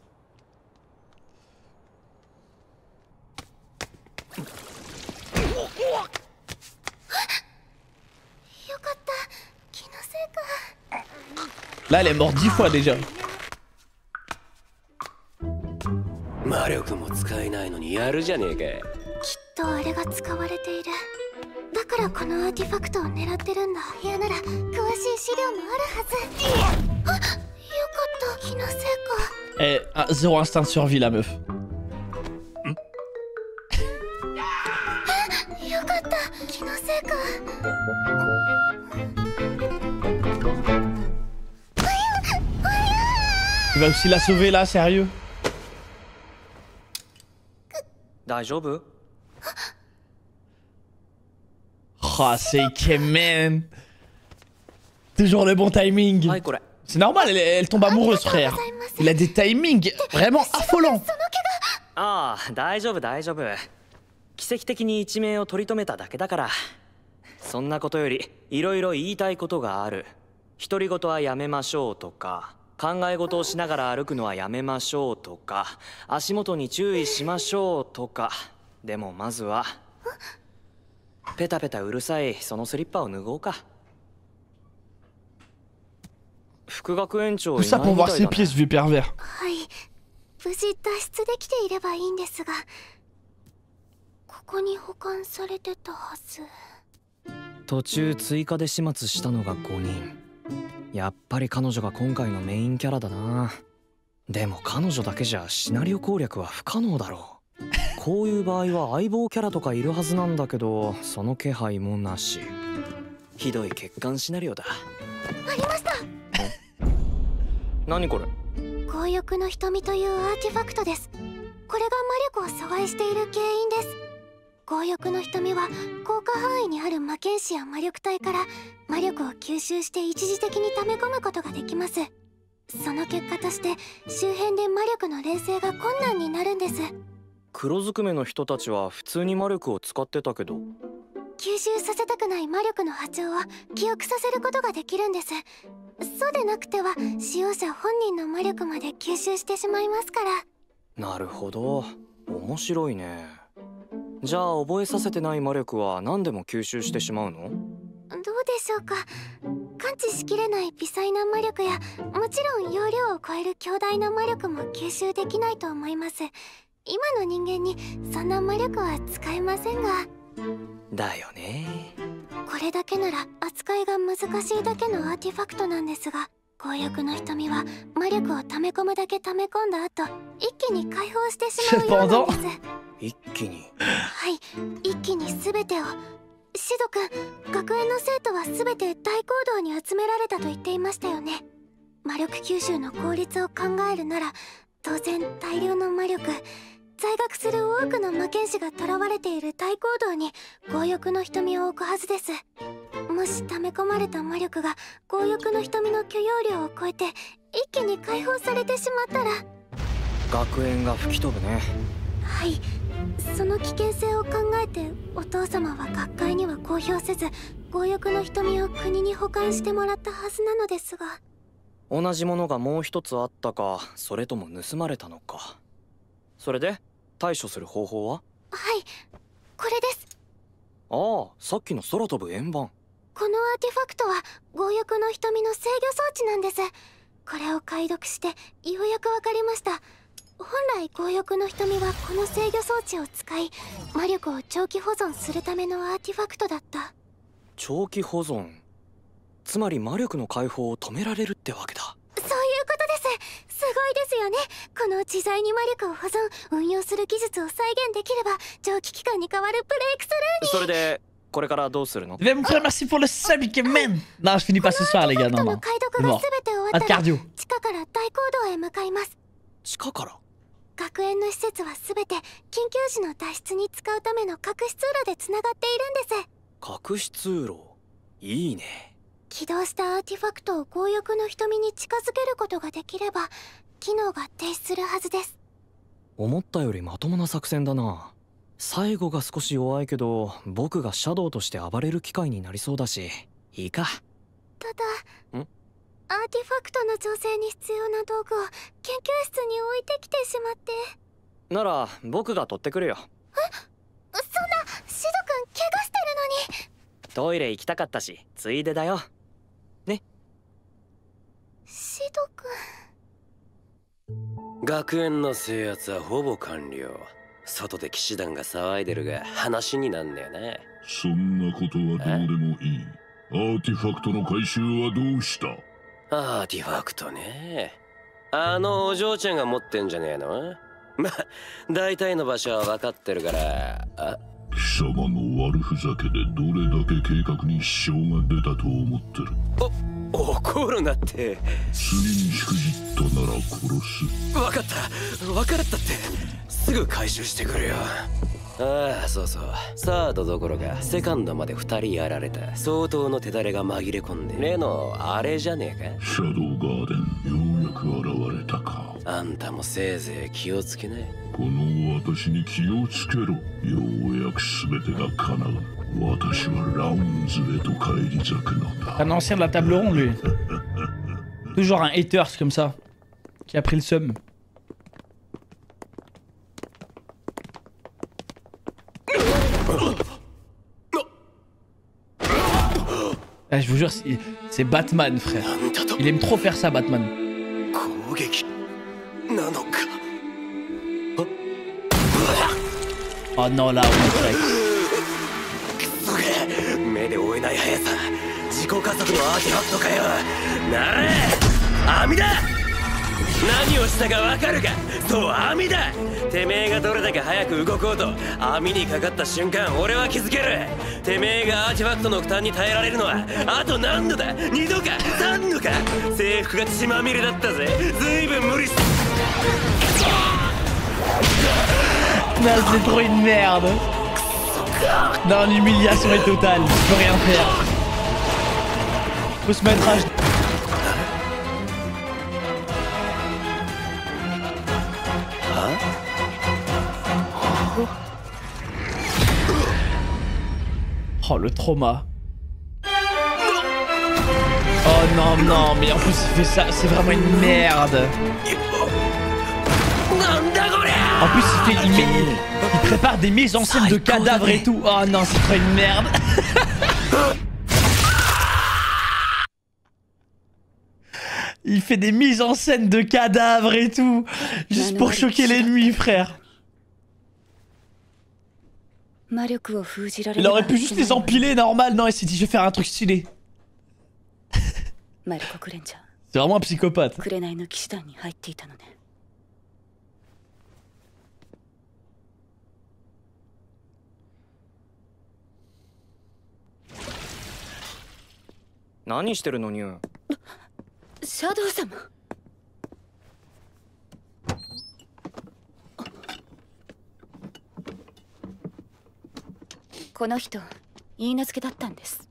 Là, elle est morte 10 fois déjà. 魔力も使えないのにやるじゃねえか。きっとあれが使われている。だからこのアーティファクトを狙ってるんだ。嫌なら詳しい資料もあるはず。あ、よかった。気のせいか。Zéro instinct de survie la meuf. よかった。気のせいか。Il va aussi la sauver là, sérieux? 大丈夫? Oh, c'est Ikemen. Toujours le bon timing. C'est normal, elle tombe amoureuse, frère. Il a des timings vraiment affolants. ああ、大丈夫大丈夫。奇跡的に一命を取り留めただけだから。そんなことよりいろいろ言いたいことがある。独り言はやめましょうとか、考え事をしながら歩くのはやめましょうとか、足元に注意しましょうとか。でもまずはペタペタうるさいそのスリッパを脱ごうか。副学園長いないみたいだね。はい、無事脱出できていればいいんですが、ここに保管されてたはず。途中追加で始末したのが5人。やっぱり彼女が今回のメインキャラだな。でも彼女だけじゃシナリオ攻略は不可能だろう。こういう場合は相棒キャラとかいるはずなんだけど、その気配もなし。ひどい欠陥シナリオだ。ありました。何これ？強欲の瞳というアーティファクトです。これが魔力を阻害している原因です。強欲の瞳は効果範囲にある魔剣士や魔力体から魔力を吸収して一時的に溜め込むことができます。その結果として周辺で魔力の錬成が困難になるんです。黒ずくめの人たちは普通に魔力を使ってたけど、吸収させたくない魔力の波長を記憶させることができるんです。そうでなくては使用者本人の魔力まで吸収してしまいますから。なるほど、面白いね。じゃあ覚えさせてない魔力は何でも吸収してしまうの？どうでしょうか。感知しきれない微細な魔力やもちろん容量を超える強大な魔力も吸収できないと思います。今の人間にそんな魔力は使えませんが。だよね。これだけなら扱いが難しいだけのアーティファクトなんですが、強欲の瞳は魔力を溜め込むだけ溜め込んだ後、一気に解放してしまうようなんです。一気に？はい、一気に全てを。シド君、学園の生徒は全て大講堂に集められたと言っていましたよね。魔力吸収の効率を考えるなら当然大量の魔力、在学する多くの魔剣士が囚われている大講堂に強欲の瞳を置くはずです。もし溜め込まれた魔力が強欲の瞳の許容量を超えて一気に解放されてしまったら。学園が吹き飛ぶね。はい、その危険性を考えてお父様は学会には公表せず強欲の瞳を国に保管してもらったはずなのですが。同じものがもう一つあったか、それとも盗まれたのか。それで対処する方法は？はい、これです。ああ、さっきの空飛ぶ円盤。このアーティファクトは強欲の瞳の制御装置なんです。これを解読してようやく分かりました。本来強欲の瞳はこの制御装置を使い魔力を長期保存するためのアーティファクトだった。長期保存、つまり魔力の解放を止められるってわけだ。そういうことです。すごいですよね。この自在に魔力を保存運用する技術を再現できれば長期期間に変わるブレイクスルーに。それでこれからどうするの？ Je vais me faire merci pour le sub, man. Non, je finis pas ce soir, les gars. Non, non. C'est mort. Pas de cardio. 地下から大講堂へ向かいます。地下から？学園の施設はすべて緊急時の脱出に使うための隠し通路でつながっているんです。隠し通路、いいね。起動したアーティファクトを強欲の瞳に近づけることができれば機能が停止するはずです。思ったよりまともな作戦だな。最後が少し弱いけど僕がシャドウとして暴れる機会になりそうだしいいか。ただアーティファクトの調整に必要な道具を研究室に置いてきてしまって。なら僕が取ってくるよ。え、そんなシド君怪我してるのに。トイレ行きたかったしついでだよね。シド君。学園の制圧はほぼ完了。外で騎士団が騒いでるが話になんねえな。そんなことはどうでもいい。アーティファクトの回収はどうした？アーティファクトね。あのお嬢ちゃんが持ってんじゃねえの？まあ大体の場所は分かってるから。貴様の悪ふざけでどれだけ計画に支障が出たと思ってる。怒るなって。次にしくじったなら殺す。分かった分かったってすぐ回収してくるよ。ああ、そうそう。サードどころかセカンドまで2人やられた。相当の手だれが紛れ込んで例のあれじゃねえか。シャドウガーデン、ようやく現れたか。あんたもせいぜい気をつけない。この私に気をつけろ。ようやく全てが叶う。私はラウンズへと帰り咲くのだ。Un ancien de la table ronde, lui. Toujours un haters comme ça, qui a pris le seum. Ah, je vous jure, c'est Batman, frère. Il aime trop faire ça, Batman. Oh non, là, on est 目で追えない速さ。自己加速のアーティファクトかよ。なれ網だ。何をしたかわかるか。そう、網だ。てめえがどれだけ早く動こうと網にかかった瞬間俺は気づける。てめえがアーティファクトの負担に耐えられるのはあと何度だ。2度か3度か。制服が血まみれだったぜ。ずいぶん無理し。Non, c'est trop une merde. Non, l'humiliation est totale, je peux rien faire. Faut se mettre à genoux. Oh, le trauma. Oh non, non, mais en plus il fait ça, c'est vraiment une merde. En plus il prépare des mises en scène de cadavres et tout. Oh non, c'est trop une merde. Il fait des mises en scène de cadavres et tout. Juste pour choquer l'ennemi, frère. Il aurait pu juste les empiler normal. Non, il s'est dit je vais faire un truc stylé. C'est vraiment un psychopathe. Nani shiteru no, Niu? Shadow-sama. この人言い名付けだったんです。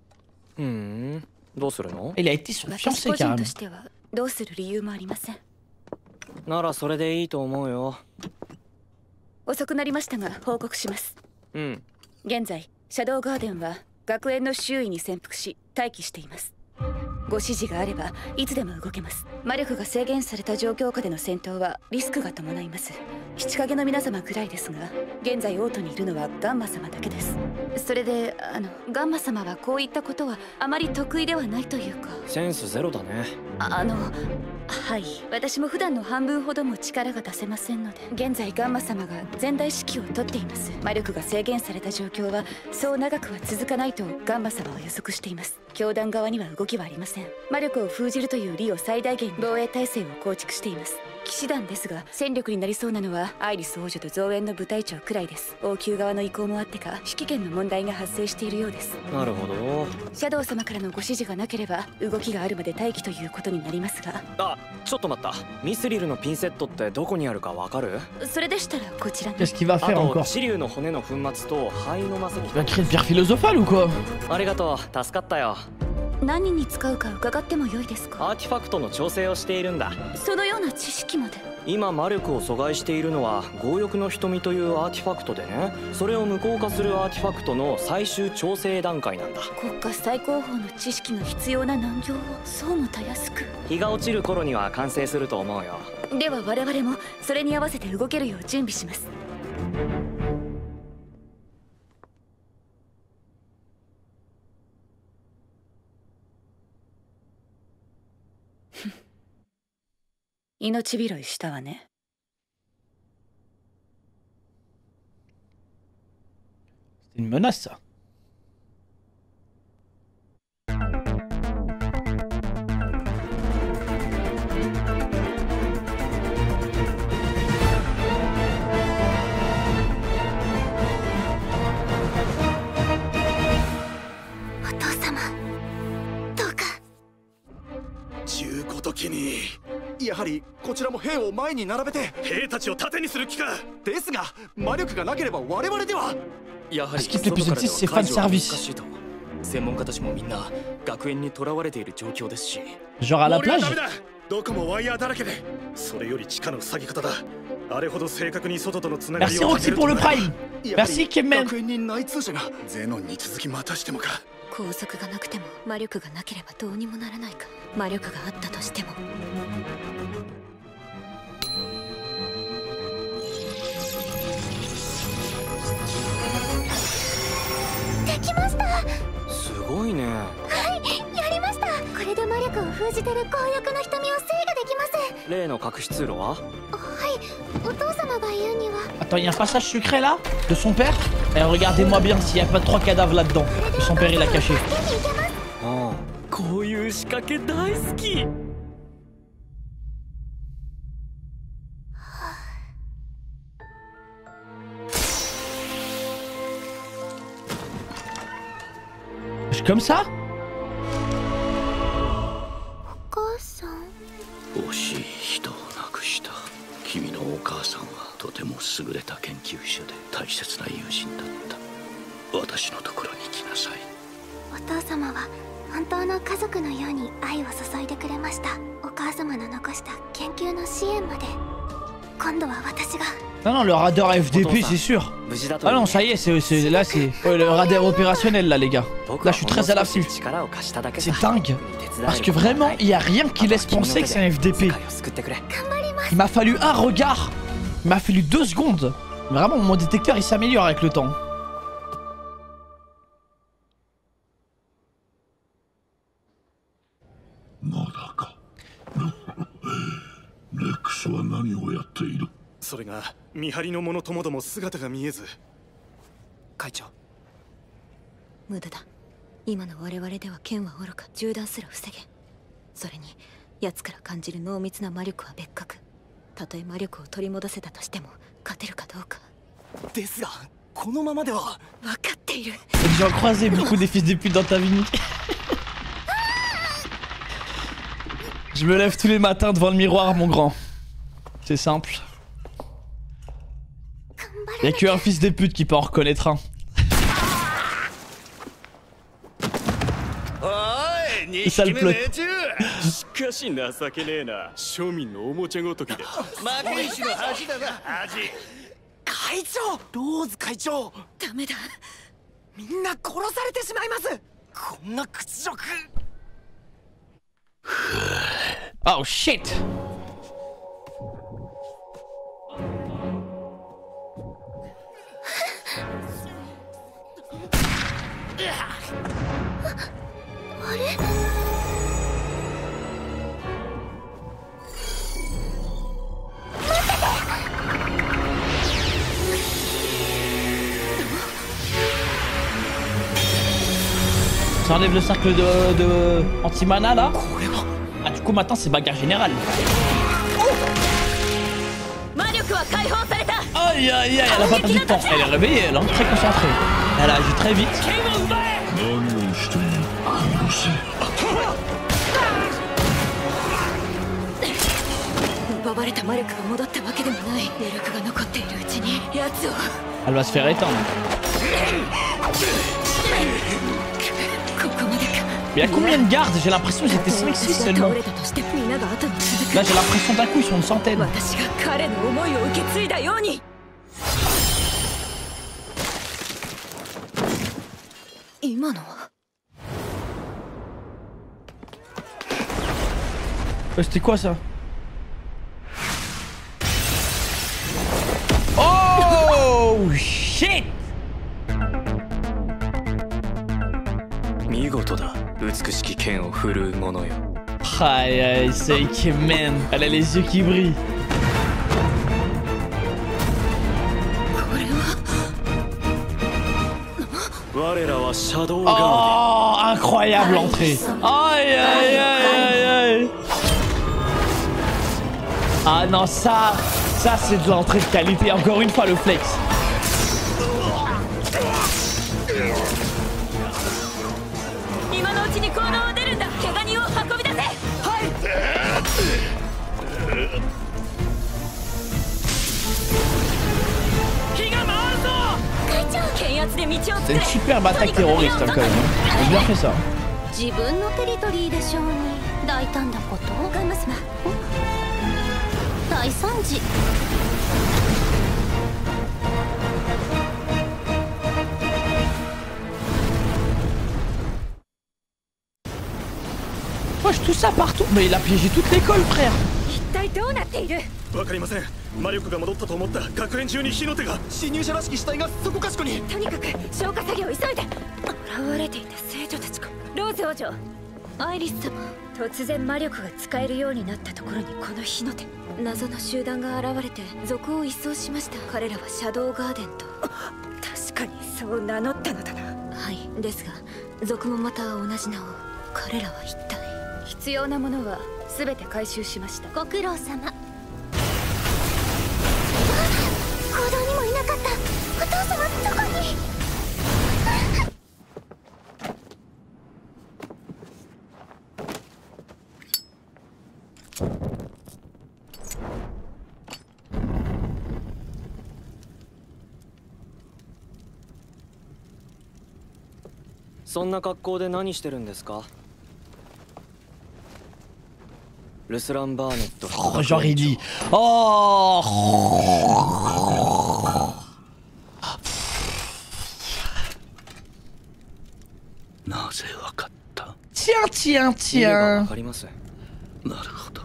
どうするの？ Il a été son fiancé carrément. としてはどうする理由もありません。ならそれでいいと思うよ。遅くなりましたが報告します。現在シャドウガーデンは学園の周囲に潜伏し待機しています。ご指示があればいつでも動けます。魔力が制限された状況下での戦闘はリスクが伴います。七影の皆様くらいですが、現在オートにいるのはガンマ様だけです。それでガンマ様はこういったことはあまり得意ではないというか。センスゼロだね。はい、私も普段の半分ほども力が出せませんので、現在ガンマ様が全体指揮を取っています。魔力が制限された状況はそう長くは続かないとガンマ様は予測しています。教団側には動きはありません。魔力を封じるという利を最大限防衛体制を構築しています。騎士団ですが戦力になりそうなのはアイリス王女と増援の部隊長くらいです。王宮側の意向もあってか指揮権の問題が発生しているようです。なるほど。シャドウ様からのご指示がなければ動きがあるまで待機ということになりますが。ちょっと待った。ミスリルのピンセットってどこにあるかわかる？それでしたらこちらに。Qu'est-ce qu'il va faire encore? シリュウの骨の粉末と灰の魔石。Il va créer une pierre philosophale ou quoi? ありがとう、助かったよ。何に使うか伺っても良いですか？アーティファクトの調整をしているんだ。そのような知識まで。今魔力を阻害しているのは強欲の瞳というアーティファクトでね、それを無効化するアーティファクトの最終調整段階なんだ。国家最高峰の知識が必要な難行をそうもたやすく。日が落ちる頃には完成すると思うよ。では我々もそれに合わせて動けるよう準備します。命拾いしたわね。C'est une menace ça. お父様、どうか。ちゅうこときに。やはりこちらも兵を前に並べて兵たちを盾にする気か。ですが魔力がなければ我々では。やはり外からでは解除は難しいと。専門家たちもみんな学園に囚われている状況ですし。Genre à la plage? どこもワイヤーだらけで、それより地下の塞ぎ方だ。あれほど正確に外とのつながりを。Merci Roxy pour le prime. Merci Kemen. 学園に内通者がゼノンに続きまたしてもか。拘束がなくても魔力がなければどうにもならないか。魔力があったとしても。できました。すごいね。はい、やりました。これで魔力を封じてる強欲の瞳を制御できます。例の隠し通路は？はい、お父様が言うには。Attends, il y a un passage secret là? De son père? Et regardez-moi bien s'il n'y a pas 3 cadavres là-dedans. Que son père il a caché. こういう仕掛け大好き。Comme ça? お母さん。惜しい人を亡くした。君のお母さんはとても優れた研究者で大切な友人だった。私のところに来なさい。お父様は本当の家族のように愛を注いでくれました。お母様の残した研究の支援まで。今度は私が。Non, non, le radar FDP, c'est sûr. Ah non, ça y est, là, c'est le radar opérationnel, là, les gars. Là, je suis très à l'affût. C'est dingue. Parce que vraiment, il n'y a rien qui laisse penser que c'est un FDP. Il m'a fallu un regard. Il m'a fallu 2 secondes. Vraiment, mon détecteur, il s'améliore avec le temps. Rex は何をやっている？それが見張りの者ともども姿が見えず。会長、無駄だ。今の我々では剣は愚か、銃弾すら防げ。それに奴から感じる濃密な魔力は別格。たとえ魔力を取り戻せたとしても勝てるかどうか。ですがこのままでは。分かっている。J'ai croisé beaucoup des fils de pute dans ta vie. Je me lève tous les matins devant le miroir, mon grand. C'est simple. Y'a qu'un fils de pute qui peut en reconnaître un. C'est ça le plot. しかし情けねえな。庶民のおもちゃごときで。負け石の恥だな。恥。会長、ローズ会長。ダメだ。みんな殺されてしまいます。こんな屈辱。Oh shit. Ça enlève le cercle de anti-mana là. Ah du coup maintenant c'est bagarre générale. Aïe aïe aïe, elle a pas perdu de temps. Elle est réveillée elle, hein, très concentrée. Elle a agi très vite. Elle va se faire éteindre. Mais il y a combien de gardes? J'ai l'impression qu'ils étaient 5-6 seulement. Là j'ai l'impression d'un coup ils sont une centaine. C'était quoi ça? Oh shit! 見事だ。美しき剣を振るう者よ。Aïe aïe, c'est Ikemen. Elle a les yeux qui brillent. Oh, incroyable l'entrée. Aïe aïe aïe aïe. Ah non, ça c'est de l'entrée de qualité. Encore une fois le flex. C'est une superbe attaque terroriste hein, quand même. J'ai bien fait ça. Wesh, tout ça partout. Mais il a piégé toute l'école, frère. わかりません。魔力が戻ったと思った学園中に火の手が。侵入者らしき死体がそこかしこに。とにかく消火作業を急いで。現れていた生徒たちか。ローズ王女、アイリス様。突然魔力が使えるようになったところにこの火の手。謎の集団が現れて族を一掃しました。彼らはシャドウガーデンと。確かにそう名乗ったのだな。はい。ですが族もまた同じ名を。彼らは一体。必要なものは全て回収しました。ご苦労様。行動にもいなかった。お父様どこに。そんな格好で何してるんですか？ルスラン・バーネット。Oh, genre il dit. Oh. Tiens, tiens, tiens. なるほど。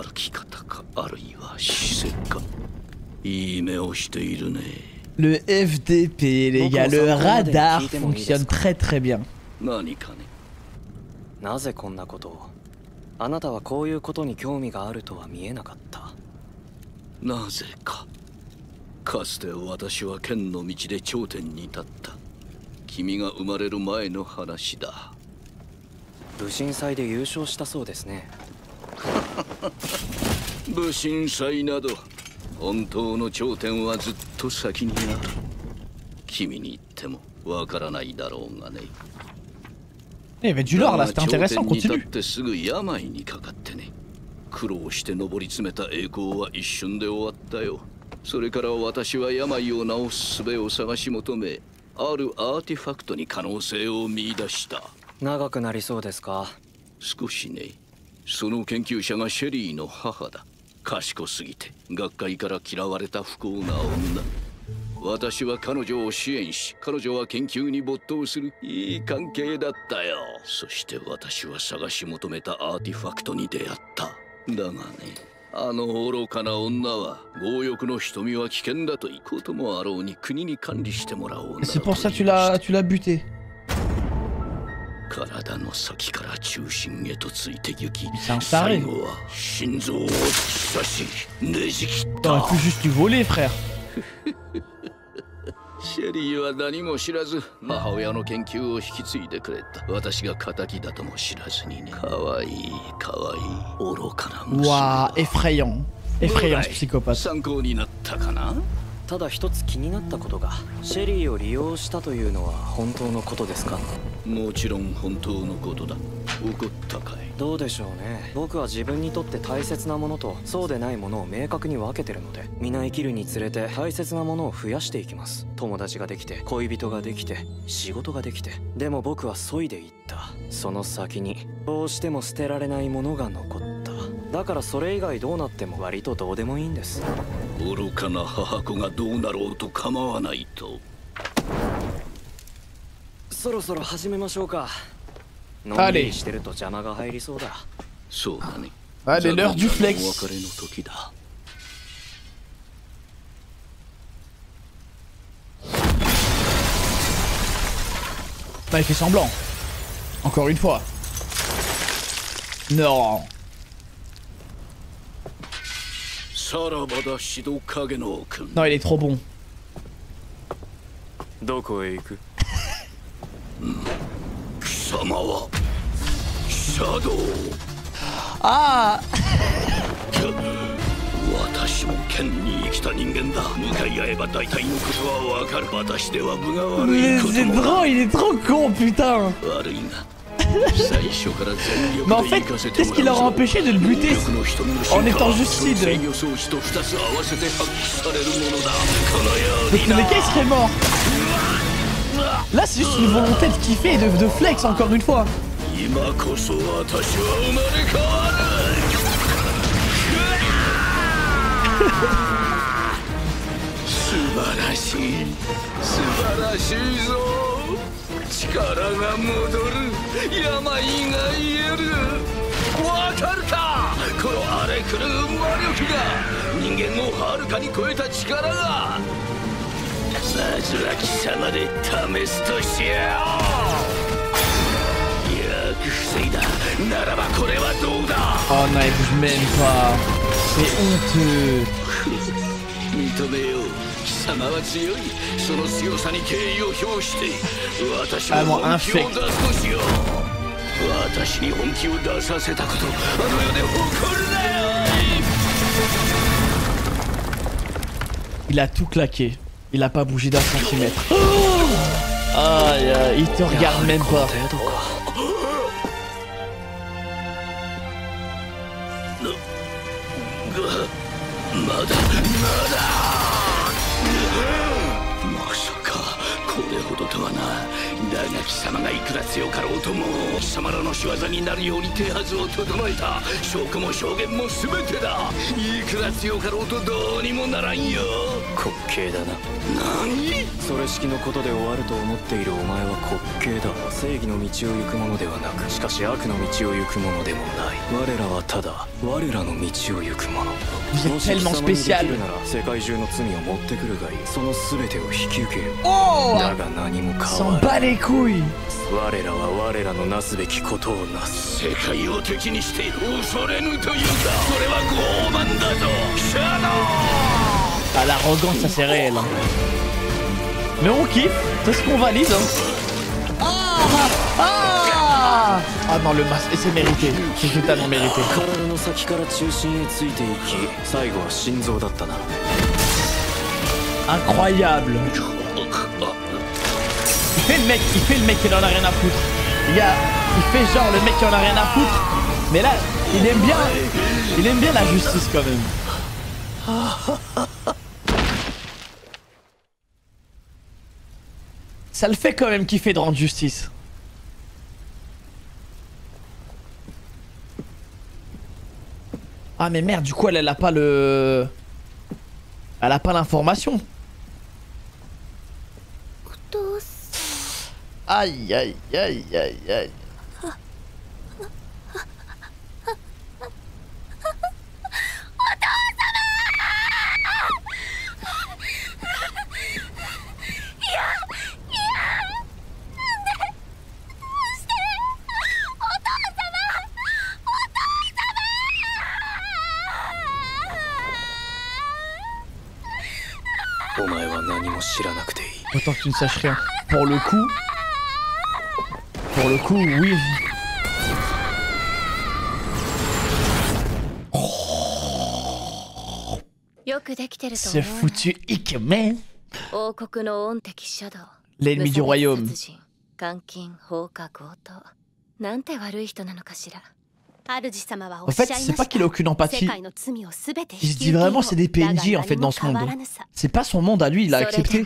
歩き方か、あるいは姿勢か。いい目をしているね。Le FDP, les gars, le radar fonctionne très très bien. 何かね。なぜこんなことを？あなたはこういうことに興味があるとは見えなかった。なぜか。かつて私は剣の道で頂点に立った。君が生まれる前の話だ。武神祭で優勝したそうですね。武神祭など本当の頂点はずっと先にある。君に言ってもわからないだろうがね。Il y avait du lore là, c'était intéressant, continue. すぐ病にかかってね。苦労して上り詰めた栄光は一瞬で終わったよ。それから私は病を治す術を探し求め、あるアーティファクトに可能性を見出した。長くなりそうですか？少しね。その研究者がシェリーの母だ。賢すぎて学会から嫌われた不幸な女。私は彼女を支援し、彼女は研究に没頭するいい関係だったよ。そして私は探し求めたアーティファクトに出会った。だがね、あの愚かな女は強欲の瞳は危険だということもあろうに国に管理してもらおう。C'est pour ça tu l'as buté. 体の先から中心へとついて行き、最後は心臓を突き刺しねじ切った。T'aurais pu juste lui voler, frère. シェリーは何も知らず母親の研究を引き継いでくれた。私が仇だとも知らずにね。かわいいかわいい愚かな娘。Waouh, effrayant. Effrayant, ce psychopathe. 参考になったかな。ただ一つ気になったことが、シェリーを利用したというのは本当のことですか？もちろん本当のことだ。怒ったかい？どうでしょうね。僕は自分にとって大切なものとそうでないものを明確に分けてるので、皆生きるにつれて大切なものを増やしていきます。友達ができて、恋人ができて、仕事ができて。でも僕は削いでいった。その先にどうしても捨てられないものが残った。だからそれ以外どうなっても割とどうでもいいんです。愚かな母子がどうなろうと構わないと。そろそろ始めましょうか。のんびりしてると邪魔が入りそうだ。そうだね。Allez, l'heure du flex. お別れの時だ。Bah, il fait semblant. Encore une fois. Non. Non, il est trop bon. Ah. 私も剣に生きた人間だ。向かい合えば大体のことはわかる。私では分が悪いことも。C'est trop, il est trop con, putain. 悪いな。最初から全力 Mais en で fait, 生かせて qu'est-ce も qui ら leur う a ぞ。 empêché de le buter en étant juste Sid? 制御装置と2つ合わせて発揮されるものだ。このよう Dans に tous な。 les cas, il serait mort. Là, c'est juste une volonté de kiffer et de flex, encore une fois. 今こそ私は生まれ変わる。素晴らしい、素晴らしいぞ。力が戻る、病が癒える。わかるか、この荒れ狂う魔力が人間をはるかに超えた力が。まずは貴様で試すとしよう。よく防いだ。ならばこれはどうだ。 Oh non, il bouge même pas. C'est honteux. 認めよう。貴様は強い。その強さに敬意を表して私も本気を出すとしよう。私に本気を出させたこと、あの世で誇るなよ。 Il a tout claqué. Il a pas bougé d'un centimètre. Aïe, aïe, il te regarde même pas. Da だが貴様がいくら強かろうとも貴様らの仕業になるように手はずを整えた。証拠も証言も全てだ。いくら強かろうとどうにもならんよ。滑稽だな。何？それ式のことで終わると思っているお前は滑稽だ。正義の道を行くものではなく、しかし悪の道を行くものでもない。我らはただ我らの道を行くもの。もし貴様にできるなら世界中の罪を持ってくるがいい。その全てを引き受けよ。だが何も変わらない。我らは我らのなすべきことをなす。世界を敵にして恐れぬというか、それは傲慢だぞ。シャドウ。 Ah, l'arrogance, ça c'est réel. Hein. Mais on kiffe, c'est ce qu'on valide. Hein. Ah non, le masque, c'est mérité. C'est totalement mérité. Incroyable. Il fait le mec qui en a rien à foutre. Les gars, il fait genre le mec qui en a rien à foutre. Mais là, il aime bien la justice quand même. Ça le fait quand même kiffer de rendre justice. Ah mais merde, du coup elle a pas le... Elle a pas l'information. Aïe aïe aïe aïe aïe. Autant que tu ne saches rien. Pour le coup, oui. C'est foutu Ikemen. L'ennemi du royaume. En fait, c'est pas qu'il a aucune empathie. Il se dit vraiment c'est des PNJ en fait dans ce monde. C'est pas son monde à lui, il a accepté.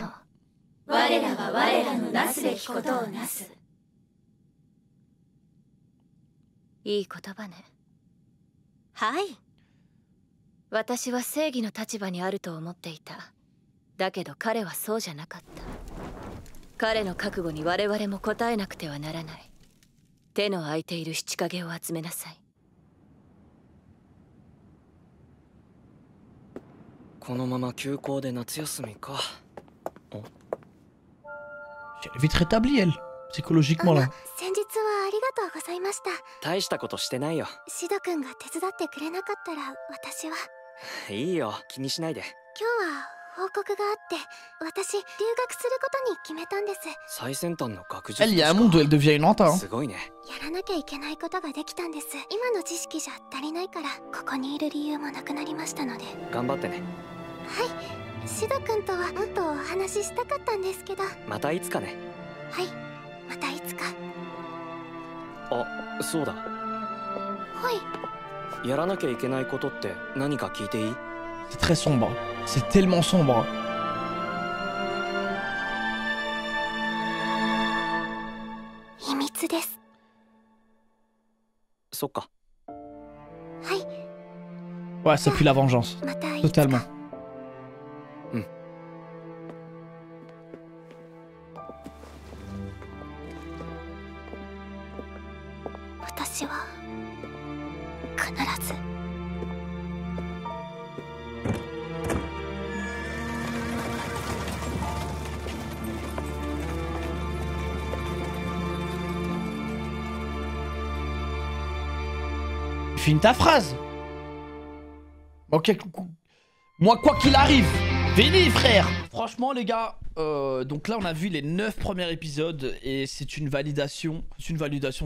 Elle est vite rétablie, elle, psychologiquement là. Elle, il y a un monde où elle devient une anta. Hein. C'est très sombre. C'est tellement sombre. Ouais, ça pue la vengeance. Totalement. Finis ta phrase. Ok, moi quoi qu'il arrive, Vini frère. Franchement les gars, donc là on a vu les 9 premiers épisodes et c'est une validation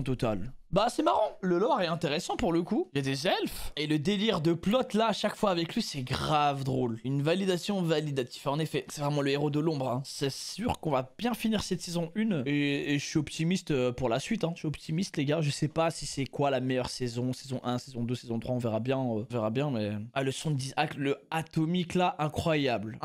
totale. Bah c'est marrant, le lore est intéressant pour le coup. Il y a des elfes et le délire de plot là à chaque fois avec lui c'est grave drôle. Une validation validative, en effet, c'est vraiment le héros de l'ombre. Hein. C'est sûr qu'on va bien finir cette saison 1 et je suis optimiste pour la suite. Hein. Je suis optimiste les gars, je sais pas si c'est quoi la meilleure saison, saison 1, saison 2, saison 3, on verra bien mais... Ah le son de Isaac, le atomique là, incroyable.